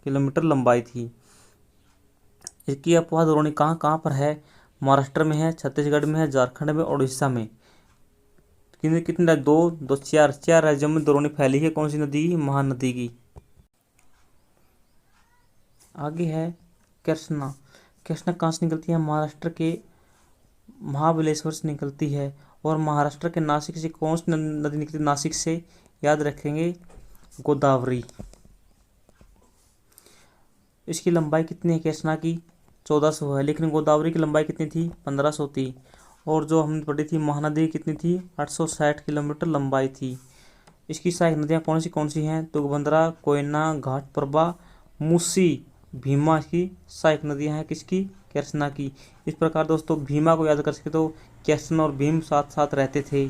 Speaker 1: किलोमीटर लंबाई थी। इसकी अफवाह द्रोणी कहाँ कहाँ पर है? महाराष्ट्र में है, छत्तीसगढ़ में है, झारखंड में, उड़ीसा में। कितने? दो चार राज्यों में द्रोणी फैली है। कौन सी नदी की? महानदी की। आगे है कृष्णा। कृष्णा कहाँ से निकलती है? महाराष्ट्र के महाबलेश्वर से निकलती है। और महाराष्ट्र के नासिक से कौन सी नदी निकलती है? नासिक से, याद रखेंगे, गोदावरी। इसकी लंबाई कितनी है कृष्णा की? 1400 है, लेकिन गोदावरी की लंबाई कितनी थी? 1500 थी। और जो हमने पढ़ी थी महानदी कितनी थी? 860 किलोमीटर लंबाई थी। इसकी सहायक नदियाँ कौन सी हैं? तुंगभद्रा, कोयना, घाटप्रभा, मूसी, भीमा इसकी सहायक नदियाँ हैं। किसकी? कृष्णा की। इस प्रकार दोस्तों भीमा को याद कर सके तो कृष्ण और भीम साथ साथ रहते थे।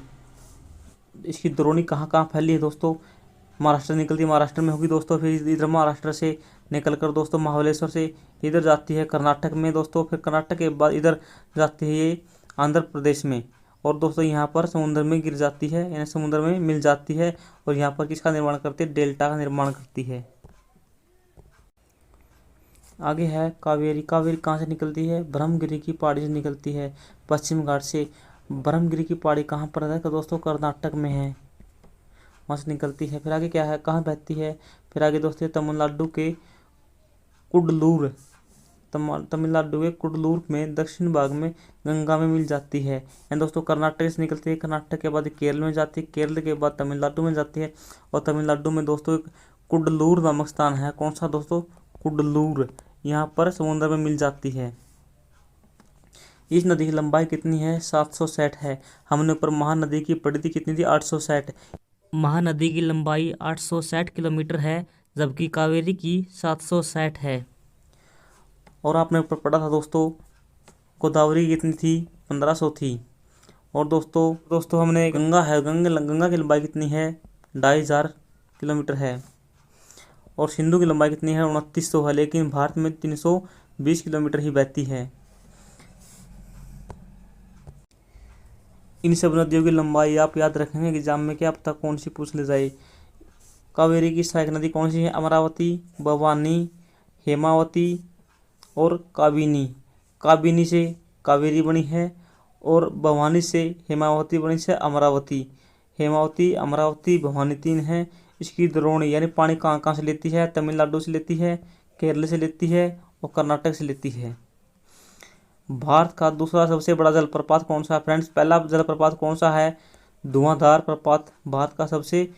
Speaker 1: इसकी द्रोणी कहाँ कहाँ फैली है दोस्तों? महाराष्ट्र निकलती है, महाराष्ट्र में होगी दोस्तों। फिर इधर महाराष्ट्र से निकलकर दोस्तों महाबलेश्वर से इधर जाती है कर्नाटक में दोस्तों। फिर कर्नाटक के बाद इधर जाती है ये आंध्र प्रदेश में। और दोस्तों यहाँ पर समुद्र में गिर जाती है, यानी समुद्र में मिल जाती है। और यहाँ पर किसका निर्माण करती है? डेल्टा का निर्माण करती है। आगे है कावेरी। कावेरी कहाँ से निकलती है? ब्रह्मगिरी की पहाड़ी से निकलती है, पश्चिम घाट से। ब्रह्मगिरी की पहाड़ी कहाँ पर है दोस्तों? कर्नाटक में है, वहाँ से निकलती है। फिर आगे क्या है? कहाँ बहती है? फिर आगे दोस्तों तमिलनाडु के कुडलूर, तमिलनाडु के कुडलूर में दक्षिण भाग में गंगा में मिल जाती है। यानी दोस्तों कर्नाटक से निकलती है, कर्नाटक के बाद केरल में जाती है, केरल के बाद तमिलनाडु में जाती है। और तमिलनाडु में दोस्तों एक कुडलूर नामक स्थान है। कौन सा दोस्तों? कुडलूर। यहाँ पर समुद्र में मिल जाती है। इस नदी की लंबाई कितनी है? 760 है। हमने ऊपर महानदी की पढ़ी थी, कितनी थी? 860। महानदी की लंबाई 860 किलोमीटर है, जबकि कावेरी की 760 है। और आपने ऊपर पढ़ा था दोस्तों गोदावरी कितनी थी? 1500 थी। और दोस्तों हमने गंगा है, गंगा की लंबाई कितनी है? 2500 किलोमीटर है। और सिंधु की लंबाई कितनी है? 2900 है, लेकिन भारत में 320 किलोमीटर ही बहती है। इन सब नदियों की लंबाई आप याद रखेंगे एग्जाम में, क्या पता कौन सी पूछ ले जाए। कावेरी की सहायक नदी कौन सी है? अमरावती, भवानी, हेमावती और काबिनी। काबिनी से कावेरी बनी है और भवानी से हेमावती बनी से अमरावती। हेमावती, अमरावती, भवानी 3 है। इसकी द्रोणी यानी पानी कहाँ कहाँ से लेती है? तमिलनाडु से लेती है, केरल से लेती है और कर्नाटक से लेती है। भारत का दूसरा सबसे बड़ा जलप्रपात कौन सा है फ्रेंड्स? पहला जलप्रपात कौन सा है? धुआंधार प्रपात भारत का सबसे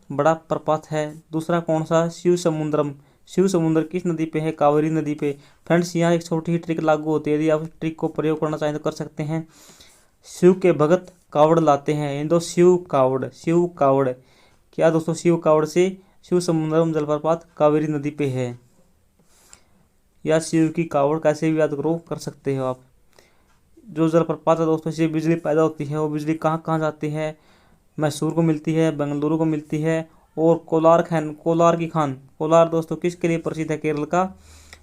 Speaker 1: बड़ा प्रपात है। दूसरा कौन सा? शिव समुद्रम। शिव समुद्र किस नदी पे है? कावेरी नदी पे। फ्रेंड्स यहाँ एक छोटी ही ट्रिक लागू होती है, यदि आप ट्रिक को प्रयोग करना चाहें तो कर सकते हैं। शिव के भगत कावड़ लाते हैं, इन दो शिव कावड़, शिव कावड़। क्या दोस्तों? शिव कावड़ से शिव समुद्रम जलप्रपात कावेरी नदी पे है। या शिव की कावड़ कैसे भी याद करो, कर सकते हो आप। जो जलप्रपात है दोस्तों, इससे बिजली पैदा होती है। वो बिजली कहाँ कहाँ जाती है? मैसूर को मिलती है, बेंगलुरु को मिलती है और कोलार की खान। कोलार दोस्तों किसके लिए प्रसिद्ध है? केरल का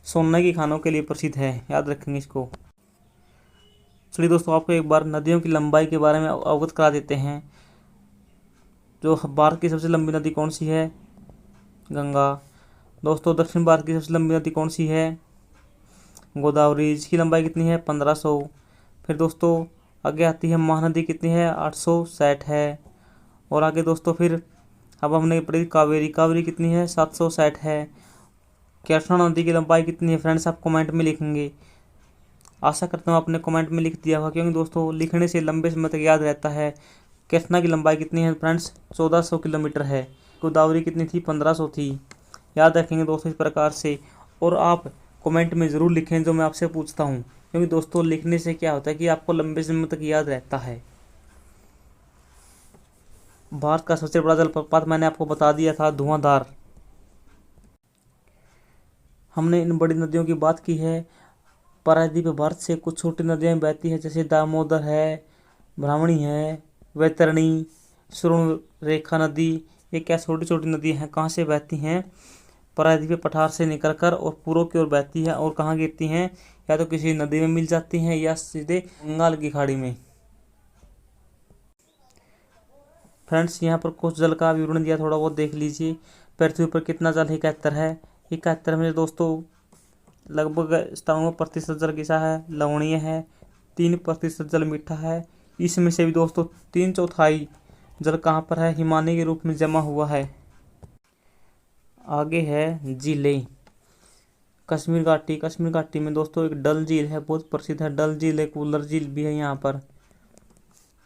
Speaker 1: सोने की खानों के लिए प्रसिद्ध है, याद रखेंगे इसको। चलिए दोस्तों, आपको एक बार नदियों की लंबाई के बारे में अवगत करा देते हैं। जो भारत की सबसे लंबी नदी कौन सी है? गंगा। दोस्तों दक्षिण भारत की सबसे लंबी नदी कौन सी है? गोदावरी। इसकी लंबाई कितनी है? 1500। फिर दोस्तों आगे आती है महानदी, कितनी है? 860 है। और आगे दोस्तों फिर अब हमने पढ़ी कावेरी। कावेरी कितनी है? 760 है। कृष्णा नदी की लंबाई कितनी है फ्रेंड्स? आप कमेंट में लिखेंगे। आशा करता हूँ आपने कमेंट में लिख दिया होगा, क्योंकि दोस्तों लिखने से लंबे समय तक याद रहता है। कृष्णा की लंबाई कितनी है फ्रेंड्स? 1400 किलोमीटर है। गोदावरी कितनी थी? 1500 थी। याद रखेंगे दोस्तों इस प्रकार से। और आप कमेंट में ज़रूर लिखें जो मैं आपसे पूछता हूँ, क्योंकि दोस्तों लिखने से क्या होता है कि आपको लंबे समय तक याद रहता है। भारत का सबसे बड़ा जलप्रपात मैंने आपको बता दिया था, धुआंधार। हमने इन बड़ी नदियों की बात की है। प्रायद्वीप भारत से कुछ छोटी नदियाँ बहती है, जैसे दामोदर है, ब्राह्मणी है, वैतरणी, सुवर्णरेखा नदी। ये क्या छोटी छोटी नदियाँ हैं? कहाँ से बहती हैं? प्रायद्वीप पठार से निकलकर और पूर्व की ओर बहती है और कहाँ गिरती हैं? या तो किसी नदी में मिल जाती हैं या सीधे बंगाल की खाड़ी में। फ्रेंड्स यहाँ पर कुछ जल का विवरण दिया, थोड़ा बहुत देख लीजिए। पृथ्वी पर कितना जल? 71 है। 71 में दोस्तों लगभग 97% जल किसा है? लवणीय है। 3% जल मीठा है। इसमें से भी दोस्तों 3/4 जल कहाँ पर है? हिमालय के रूप में जमा हुआ है। आगे है झीलें। कश्मीर घाटी। कश्मीर घाटी में दोस्तों एक डल झील है, बहुत प्रसिद्ध है। डल झील है, कूलर झील भी है यहाँ पर।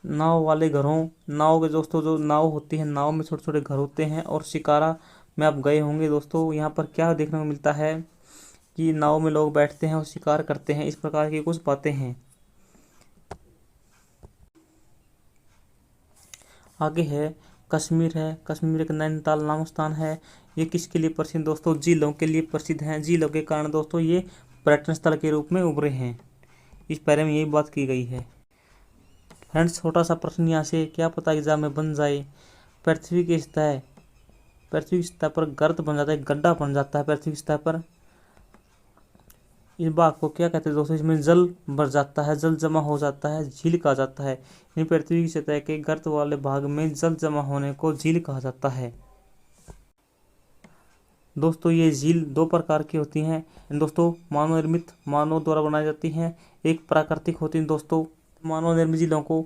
Speaker 1: नाव वाले घरों, नाव के दोस्तों जो नाव होती है, नाव में छोटे छोटे घर होते हैं। और शिकारा में आप गए होंगे दोस्तों, यहाँ पर क्या देखने को मिलता है कि नाव में लोग बैठते हैं और शिकार करते हैं। इस प्रकार की कुछ बातें हैं। आगे है कश्मीर है। कश्मीर एक नैनीताल नामक स्थान है। ये किसके लिए प्रसिद्ध? दोस्तों झीलों के लिए प्रसिद्ध हैं। झीलों के कारण दोस्तों ये पर्यटन स्थल के रूप में उभरे हैं। इस बारे में यही बात की गई है। फ्रेंड्स छोटा सा प्रश्न यहाँ से, क्या पता एग्जाम में बन जाए। पृथ्वी की सतह पर गर्त बन जाता है, गड्ढा बन जाता है पृथ्वी की सतह पर। इस भाग को क्या कहते हैं दोस्तों? इसमें जल भर जाता है, जल जमा हो जाता है, झील कहा जाता है। इन पृथ्वी की सतह के गर्त वाले भाग में जल जमा होने को झील कहा जाता है। दोस्तों ये झील 2 प्रकार की होती हैं दोस्तों। मानव निर्मित, मानव द्वारा बनाई जाती हैं। एक प्राकृतिक होती है दोस्तों। मानव निर्मित झीलों को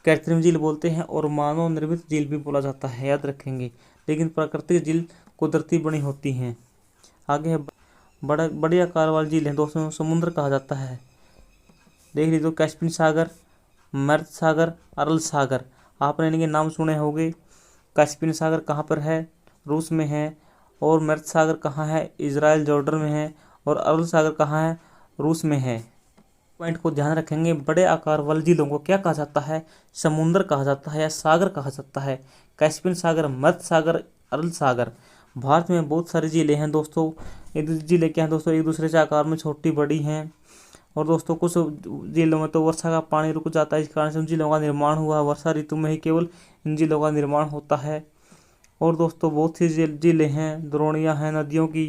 Speaker 1: कृत्रिम झील बोलते हैं और मानव निर्मित झील भी बोला जाता है, याद रखेंगे। लेकिन प्राकृतिक झील कुदरती बनी होती हैं। आगे है बड़ी आकार वाली झील है दोस्तों, समुद्र कहा जाता है। देख लीजिए कैस्पियन सागर, मर्द सागर, अरल सागर। आपने इनके नाम सुने होंगे। कैस्पियन सागर कहाँ पर है? रूस में है। और मर्द सागर कहाँ है? इजराइल जॉर्डन में है। और अरल सागर कहाँ है? रूस में है। पॉइंट को ध्यान रखेंगे। बड़े आकार वाली झीलों को क्या कहा जाता है? समुद्र कहा जाता है या सागर कहा जाता है। कैस्पियन सागर, मर्द सागर, अरल सागर। भारत में बहुत सारी झीलें हैं दोस्तों। ये झीलें क्या हैं दोस्तों? एक दूसरे से आकार में छोटी बड़ी हैं। और दोस्तों कुछ झीलों में तो वर्षा का पानी रुक जाता है, इस कारण से उन झीलों का निर्माण हुआ। वर्षा ऋतु में ही केवल इन झीलों का निर्माण होता है। और दोस्तों बहुत सी झीलें हैं, द्रोणियाँ हैं नदियों की।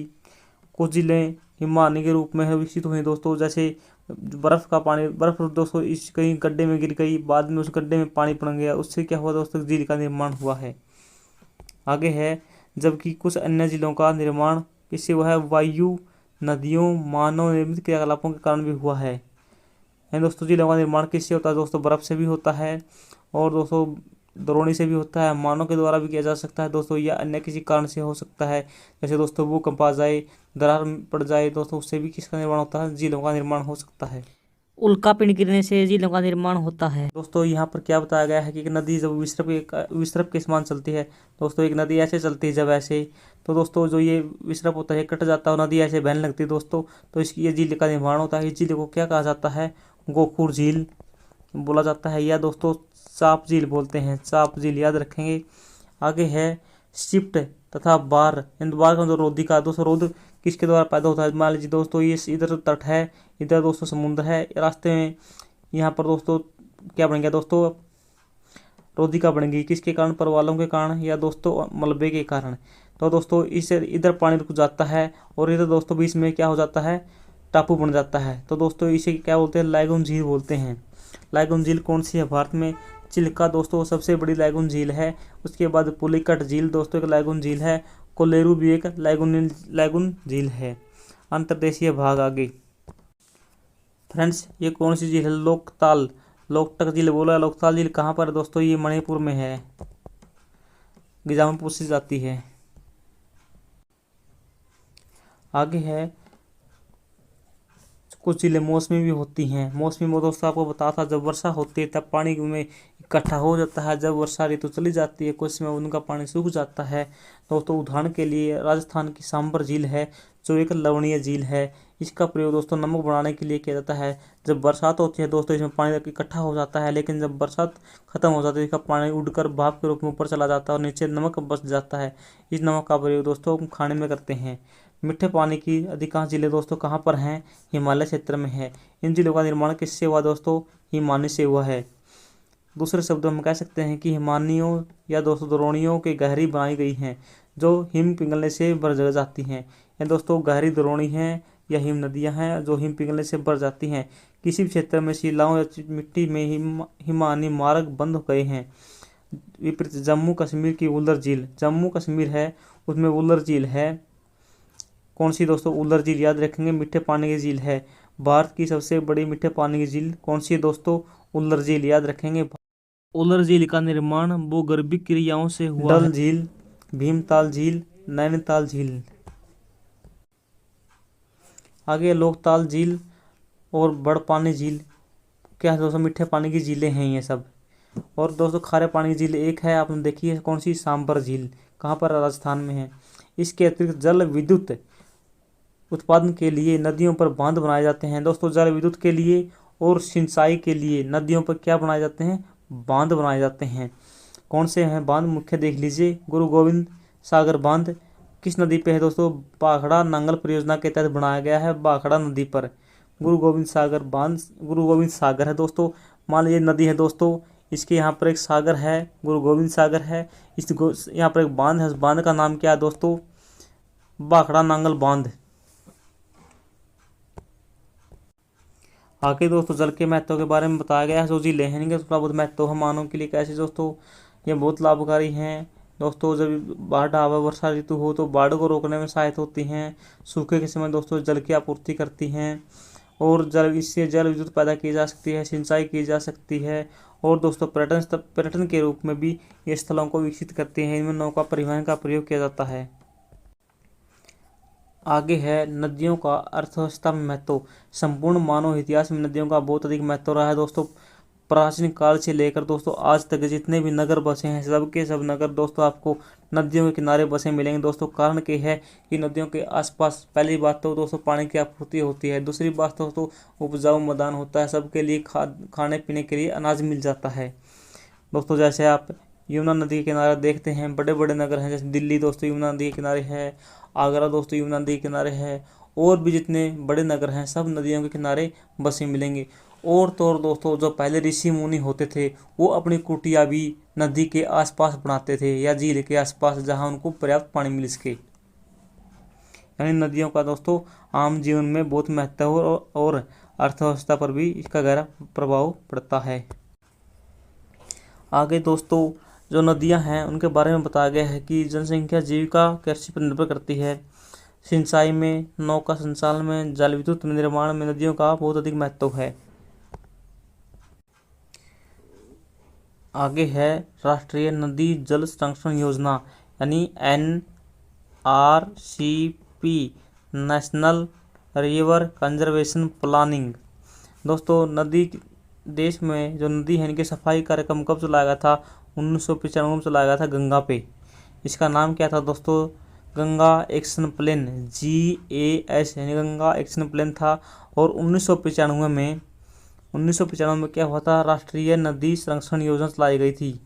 Speaker 1: कुछ झीलें हिमानी के रूप में है विकसित हुई दोस्तों, जैसे बर्फ़ का पानी, बर्फ़ दोस्तों इस कहीं गड्ढे में गिर गई, बाद में उस गड्ढे में पानी पड़ गया, उससे क्या हुआ दोस्तों, झील का निर्माण हुआ है। आगे है, जबकि कुछ अन्य झीलों का निर्माण किससे हुआ है, वायु, नदियों, मानव निर्मित क्रियाकलापों के कारण भी हुआ है। दोस्तों झीलों का निर्माण किससे होता है दोस्तों, बर्फ़ से भी होता है, और दोस्तों द्रोणी से भी होता है, मानव के द्वारा भी किया जा सकता है दोस्तों, या अन्य किसी कारण से हो सकता है, जैसे दोस्तों भूकंप आ जाए, दरार पड़ जाए दोस्तों, उससे भी किसका निर्माण होता है, झीलों का निर्माण हो सकता है।
Speaker 2: उल्कापिंड गिरने से झीलों का निर्माण होता है।
Speaker 1: दोस्तों यहाँ पर क्या बताया गया है कि एक नदी जब विसर्प के समान चलती है दोस्तों, एक नदी ऐसे चलती है जब ऐसे, तो दोस्तों जो ये विसर्प होता है कट जाता है और नदी ऐसे बहने लगती है दोस्तों, तो इसकी ये झील का निर्माण होता है। इस झील को क्या कहा जाता है, गोखुर झील बोला जाता है, या दोस्तों चाप झील बोलते हैं, चाप झील याद रखेंगे। आगे है शिफ्ट तथा बार, इन बार का मतलब रोधी का दोस्तों, रोध किसके द्वारा पैदा होता है, मान लीजिए दोस्तों ये इधर तट है, इधर दोस्तों समुद्र है, रास्ते में यहाँ पर दोस्तों क्या बन गया दोस्तों, रोधिका बनेगी, किसके कारण, परवालों के कारण, या दोस्तों मलबे के कारण। तो दोस्तों इस इधर पानी रुक जाता है और इधर दोस्तों बीच में क्या हो जाता है, टापू बन जाता है, तो दोस्तों इसे क्या बोलते हैं, लैगून झील बोलते हैं। लैगून झील कौन सी है भारत में, चिल्का दोस्तों सबसे बड़ी लैगून झील है, उसके बाद पुलिकट झील दोस्तों एक लैगून झील है, कोलेरू भी एक लैगून झील है। अंतर्देशीय भाग आगे फ्रेंड्स, ये कौन सी झील है, लोकताल, लोकटक झील बोला, लोकताल झील कहाँ पर है दोस्तों, ये मणिपुर में है, एग्जाम में पूछी जाती है। आगे है, कुछ झीलें मौसमी भी होती हैं, मौसमी में दोस्तों आपको बता था, जब वर्षा होती है तब पानी में इकट्ठा हो जाता है, जब वर्षा ऋतु चली जाती है कुछ समय उनका पानी सूख जाता है दोस्तों। उदाहरण के लिए राजस्थान की सांबर झील है, जो एक लवणीय झील है, इसका प्रयोग दोस्तों नमक बनाने के लिए किया जाता है। जब बरसात होती है दोस्तों इसमें पानी इकट्ठा हो जाता है, लेकिन जब बरसात खत्म हो जाती है इसका पानी उड़कर भाप के रूप में ऊपर चला जाता है और नीचे नमक बच जाता है। इस नमक का प्रयोग दोस्तों हम खाने में करते हैं। मीठे पानी की अधिकांश झीलें दोस्तों कहाँ पर हैं, हिमालय क्षेत्र में है। इन झीलों का निर्माण किससे हुआ दोस्तों, हिमानी से हुआ है। दूसरे शब्दों में कह सकते हैं कि हिमानियों या दोस्तों द्रोणियों के गहरी बनाई गई हैं, जो हिम पिघलने से भर जाती हैं। या दोस्तों गहरी द्रोणी हैं या हिम नदियां हैं जो हिम पिघलने से भर जाती हैं। किसी भी क्षेत्र में शिलाओं या मिट्टी में हिमानी मार्ग बंद हो गए हैं। विपरीत जम्मू कश्मीर की उल्लर झील, जम्मू कश्मीर है उसमें उल्लर झील है, कौन सी दोस्तों, उल्लर झील याद रखेंगे, मीठे पानी की झील है। भारत की सबसे बड़ी मीठे पानी की झील कौन सी है दोस्तों, उल्लर झील याद रखेंगे। उल्लर झील का निर्माण भूगर्भीय क्रियाओं से हुआ है। डल झील, भीमताल झील, नैनीताल झील। आगे लोकताल झील और बड़पानी झील, क्या है दोस्तों, मीठे पानी की झीलें हैं ये सब। और दोस्तों खारे पानी की झील एक है, आपने देखी है कौन सी, सांबर झील, कहाँ पर, राजस्थान में है। इसके अतिरिक्त जल विद्युत उत्पादन के लिए नदियों पर बांध बनाए जाते हैं दोस्तों, जल विद्युत के लिए और सिंचाई के लिए नदियों पर क्या बनाए जाते हैं, बांध बनाए जाते हैं। कौन से हैं बांध, मुख्य देख लीजिए, गुरु गोविंद सागर बांध किस नदी पे है दोस्तों, भाखड़ा नांगल परियोजना के तहत बनाया गया है, भाखड़ा नदी पर गुरु गोविंद सागर बांध, गुरु गोविंद सागर है दोस्तों। मान लीजिए नदी है दोस्तों, इसके यहाँ पर एक सागर है, गुरु गोविंद सागर है, इस यहाँ पर एक बांध है, उस बांध का नाम क्या है दोस्तों, भाखड़ा नांगल बांध। आगे दोस्तों जल के महत्व के बारे में बताया गया है, जो झीलें हैं इनका थोड़ा बहुत महत्व है मानव के लिए कैसे दोस्तों, ये बहुत लाभकारी हैं दोस्तों। जब बाढ़ आवे, वर्षा ऋतु हो तो बाढ़ को रोकने में सहायता होती हैं। सूखे के समय दोस्तों जल की आपूर्ति करती हैं, और इससे जल विद्युत पैदा की जा सकती है, सिंचाई की जा सकती है, और दोस्तों पर्यटन के रूप में भी ये स्थलों को विकसित करती हैं। इनमें नौका परिवहन का प्रयोग किया जाता है। आगे है नदियों का अर्थव्यवस्था में महत्व। संपूर्ण मानव इतिहास में नदियों का बहुत अधिक महत्व रहा है दोस्तों। प्राचीन काल से लेकर दोस्तों आज तक जितने भी नगर बसे हैं, सब के सब नगर दोस्तों आपको नदियों के किनारे बसे मिलेंगे दोस्तों। कारण क्या है कि नदियों के आसपास पहली बात तो दोस्तों पानी की आपूर्ति होती है, दूसरी बात दोस्तों उपजाऊ मैदान होता है, सबके लिए खाने पीने के लिए अनाज मिल जाता है दोस्तों। जैसे आप यमुना नदी के किनारे देखते हैं, बड़े बड़े नगर हैं, जैसे दिल्ली दोस्तों यमुना नदी के किनारे है, आगरा दोस्तों यमुना नदी के किनारे है, और भी जितने बड़े नगर हैं सब नदियों के किनारे बसे मिलेंगे। और तो और दोस्तों, जो पहले ऋषि मुनि होते थे वो अपनी कुटिया भी नदी के आसपास बनाते थे या झील के आसपास, जहां उनको पर्याप्त पानी मिल सके। यानी नदियों का दोस्तों आम जीवन में बहुत महत्व है और अर्थव्यवस्था पर भी इसका गहरा प्रभाव पड़ता है। आगे दोस्तों, जो नदियां हैं उनके बारे में बताया गया है कि जनसंख्या जीविका कृषि पर निर्भर करती है। सिंचाई में, नौका संचालन में, जल विद्युत निर्माण में नदियों का बहुत अधिक महत्व है। आगे है राष्ट्रीय नदी जल संरक्षण योजना यानी NRCP, national river conservation planning. दोस्तों, नदी देश में जो नदी है इनके सफाई कार्यक्रम कब चलाया गया था? 1995 में चलाया गया था गंगा पे। इसका नाम क्या था दोस्तों? गंगा एक्शन प्लान, GAS यानी गंगा एक्शन प्लान था। और 1995 में क्या हुआ था? राष्ट्रीय नदी संरक्षण योजना चलाई गई थी।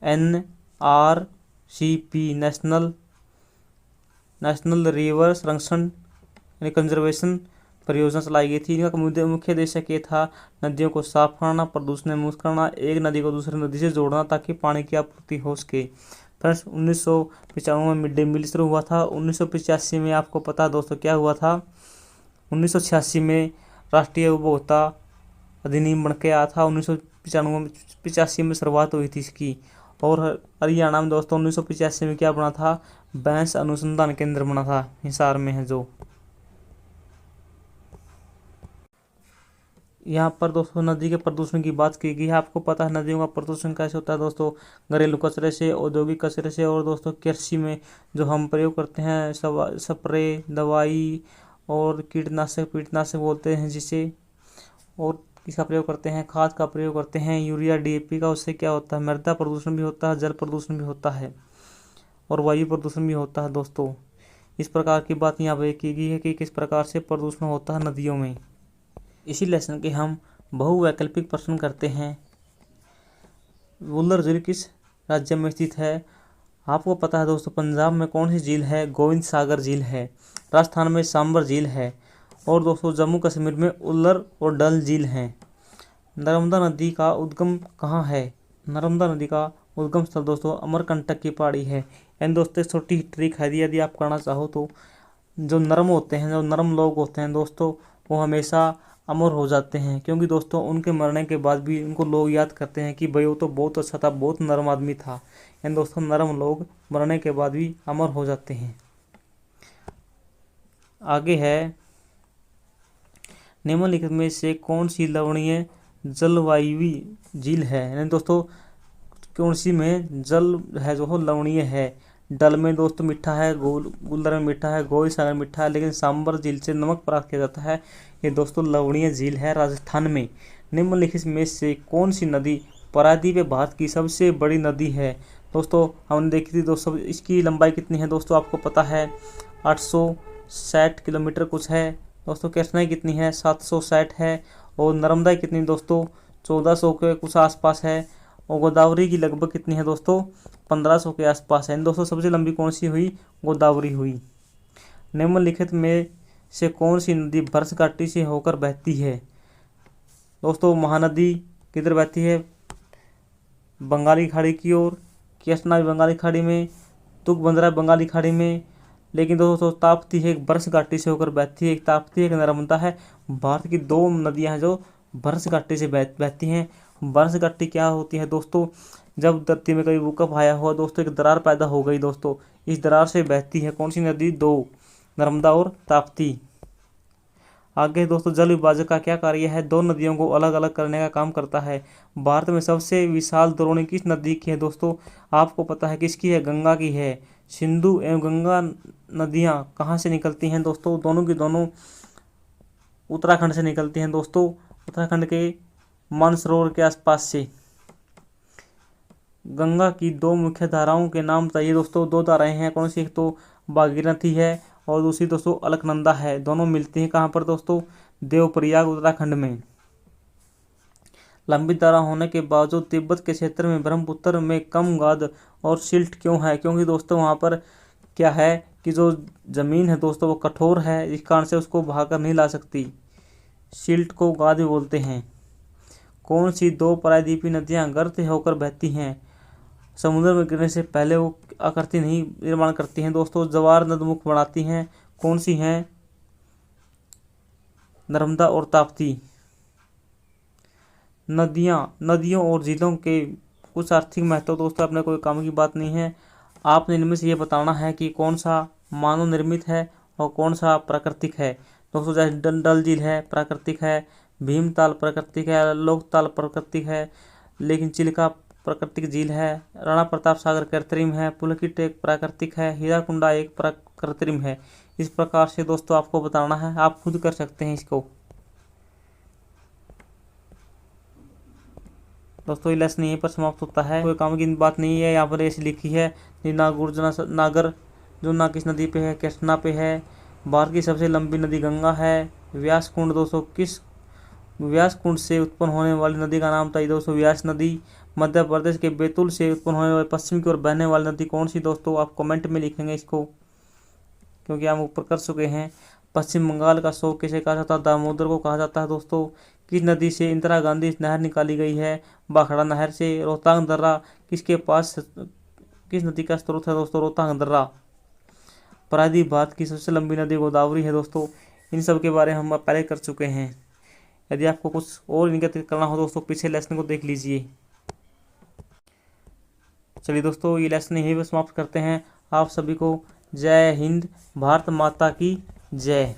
Speaker 1: NRCP, नेशनल रिवर संरक्षण यानी कंजर्वेशन परियोजना चलाई गई थी। इनका मुख्य उद्देश्य ये था नदियों को साफ करना, प्रदूषण मुक्त करना, एक नदी को दूसरी नदी से जोड़ना ताकि पानी की आपूर्ति हो सके। फ्रेंड्स, 1995 में मिड डे मील शुरू हुआ था। 1985 में आपको पता है दोस्तों क्या हुआ था? 1986 में राष्ट्रीय उपभोक्ता अधिनियम बन के आया था। 1985 में शुरुआत हुई थी इसकी। और हरियाणा में दोस्तों 1985 में क्या बना था? बैंस अनुसंधान केंद्र बना था, हिसार में है जो। यहाँ पर दोस्तों नदी के प्रदूषण की बात की गई है। आपको पता है नदियों का प्रदूषण कैसे होता है दोस्तों? घरेलू कचरे से, औद्योगिक कचरे से, और दोस्तों कृषि में जो हम प्रयोग करते हैं स्प्रे, दवाई और कीटनाशक बोलते हैं जिसे, और इसका प्रयोग करते हैं, खाद का प्रयोग करते हैं, यूरिया, DAP का। उससे क्या होता है? मृदा प्रदूषण भी होता है, जल प्रदूषण भी होता है और वायु प्रदूषण भी होता है दोस्तों। इस प्रकार की बात यहाँ पर की गई है कि किस प्रकार से प्रदूषण होता है नदियों में। इसी लेसन के हम बहुवैकल्पिक प्रश्न करते हैं। वुलर झील किस राज्य में स्थित है? आपको पता है दोस्तों पंजाब में कौन सी झील है? गोविंद सागर झील है। राजस्थान में सांबर झील है। और दोस्तों जम्मू कश्मीर में उल्लर और डल झील है। नर्मदा नदी का उद्गम कहाँ है? नर्मदा नदी का उद्गम स्थल दोस्तों अमरकंटक की पहाड़ी है। एंड दोस्तों एक छोटी ट्रिक है, यदि आप करना चाहो तो, जो नरम होते हैं, जो नरम लोग होते हैं दोस्तों, वो हमेशा अमर हो जाते हैं, क्योंकि दोस्तों उनके मरने के बाद भी उनको लोग याद करते हैं कि भाई वो तो बहुत अच्छा था, बहुत नरम आदमी था। एंड दोस्तों नरम लोग मरने के बाद भी अमर हो जाते हैं। आगे है निम्नलिखित में से कौन सी लवणीय जलवायु झील है? यानी दोस्तों कौन सी में जल है जो लवणीय है? डल में दोस्तों मीठा है, गुल्लर में मीठा है, गोविंद सागर में मीठा है, लेकिन सांबर झील से नमक प्राप्त किया जाता है। ये दोस्तों लवणीय झील है राजस्थान में। निम्नलिखित में से कौन सी नदी प्रायद्वीप भारत की सबसे बड़ी नदी है? दोस्तों हमने देखी थी दोस्तों, इसकी लंबाई कितनी है दोस्तों आपको पता है? 860 किलोमीटर कुछ है दोस्तों। कृष्णा कितनी है? 760 है। और नर्मदा कितनी दोस्तों? 1400 के कुछ आसपास है। और गोदावरी की लगभग कितनी है दोस्तों? 1500 के आसपास है। इन दोस्तों सबसे लंबी कौन सी हुई? गोदावरी हुई। निम्नलिखित में से कौन सी नदी बरस घाटी से होकर बहती है? दोस्तों महानदी किधर बहती है? बंगाली खाड़ी की ओर। कृष्णा भी बंगाली खाड़ी में, तुंगभद्रा बंगाली खाड़ी में। लेकिन दोस्तों ताप्ती है एक बरस घाटी से होकर बहती है, एक ताप्ती एक नर्मदा है। भारत की दो नदियां हैं जो बरस घाटी से बहती हैं। बरस घाटी क्या होती है दोस्तों? जब धरती में कभी भूकंप आया हुआ दोस्तों, एक दरार पैदा हो गई दोस्तों, इस दरार से बहती है कौन सी नदी? दो, नर्मदा और ताप्ती। आगे दोस्तों जल विभाजक का क्या कार्य है? दो नदियों को अलग अलग करने का काम करता है। भारत में सबसे विशाल द्रोणी किस नदी की है दोस्तों? आपको पता है किसकी है? गंगा की है। सिंधु एवं गंगा नदियां कहाँ से निकलती हैं दोस्तों? दोनों की दोनों उत्तराखंड से निकलती हैं दोस्तों, उत्तराखंड के मानसरोवर के आसपास से। गंगा की दो मुख्य धाराओं के नाम बताइए दोस्तों। दो धाराएं हैं कौन सी? एक तो भागीरथी है और दूसरी दोस्तों अलकनंदा है। दोनों मिलती हैं कहाँ पर दोस्तों? देवप्रयाग उत्तराखंड में। लंबी धारा होने के बावजूद तिब्बत के क्षेत्र में ब्रह्मपुत्र में कम गाद और सिल्ट क्यों है? क्योंकि दोस्तों वहाँ पर क्या है कि जो ज़मीन है दोस्तों वो कठोर है, इस कारण से उसको बहाकर नहीं ला सकती। सिल्ट को गाद भी बोलते हैं। कौन सी दो प्रायद्वीपीय नदियाँ गर्त होकर बहती हैं? समुद्र में गिरने से पहले वो आकृति नहीं निर्माण करती हैं दोस्तों, जवार नदमुख बनाती हैं। कौन सी हैं? नर्मदा और ताप्ती। नदियों और झीलों के कुछ आर्थिक महत्व दोस्तों अपने कोई काम की बात नहीं है। आपने इनमें से ये बताना है कि कौन सा मानव निर्मित है और कौन सा प्राकृतिक है। दोस्तों जैसे डल झील है प्राकृतिक है, भीमताल प्राकृतिक है, लोकताल प्राकृतिक है, लेकिन चिल्का प्राकृतिक झील है, राणा प्रताप सागर कृत्रिम है, पुलकित एक प्राकृतिक है, हीराकुंडा एक कृत्रिम है। इस प्रकार से दोस्तों आपको बताना है, आप खुद कर सकते हैं इसको। दोस्तों ये लेसन यहीं पर समाप्त होता है, कोई काम की बात नहीं है। यहाँ पर ऐसी लिखी है नागर जो ना किस नदी पे है? कृष्णा पे है। भारत की सबसे लंबी नदी गंगा है। व्यास कुंड दोस्तों किस व्यास कुंड से उत्पन्न होने वाली नदी का नाम था दोस्तों? व्यास नदी। मध्य प्रदेश के बैतूल से उत्पन्न होने वाली पश्चिम की ओर बहने वाली नदी कौन सी दोस्तों? आप कमेंट में लिखेंगे इसको, क्योंकि हम ऊपर कर चुके हैं। पश्चिम बंगाल का शोक किसे कहा जाता है? दामोदर को कहा जाता है दोस्तों। किस नदी से इंदिरा गांधी नहर निकाली गई है? भाखड़ा नहर से। रोहतांग दर्रा किसके पास किस नदी का स्रोत है दोस्तों? रोहतांग दर्रा। प्रायद्वीप भारत की सबसे लंबी नदी गोदावरी है दोस्तों। इन सब के बारे में हम पहले कर चुके हैं। यदि आपको कुछ और इनका करना हो दोस्तों पिछले लेसन को देख लीजिए। चलिए दोस्तों ये लेसन यहीं पर समाप्त करते हैं। आप सभी को जय हिंद, भारत माता की जय।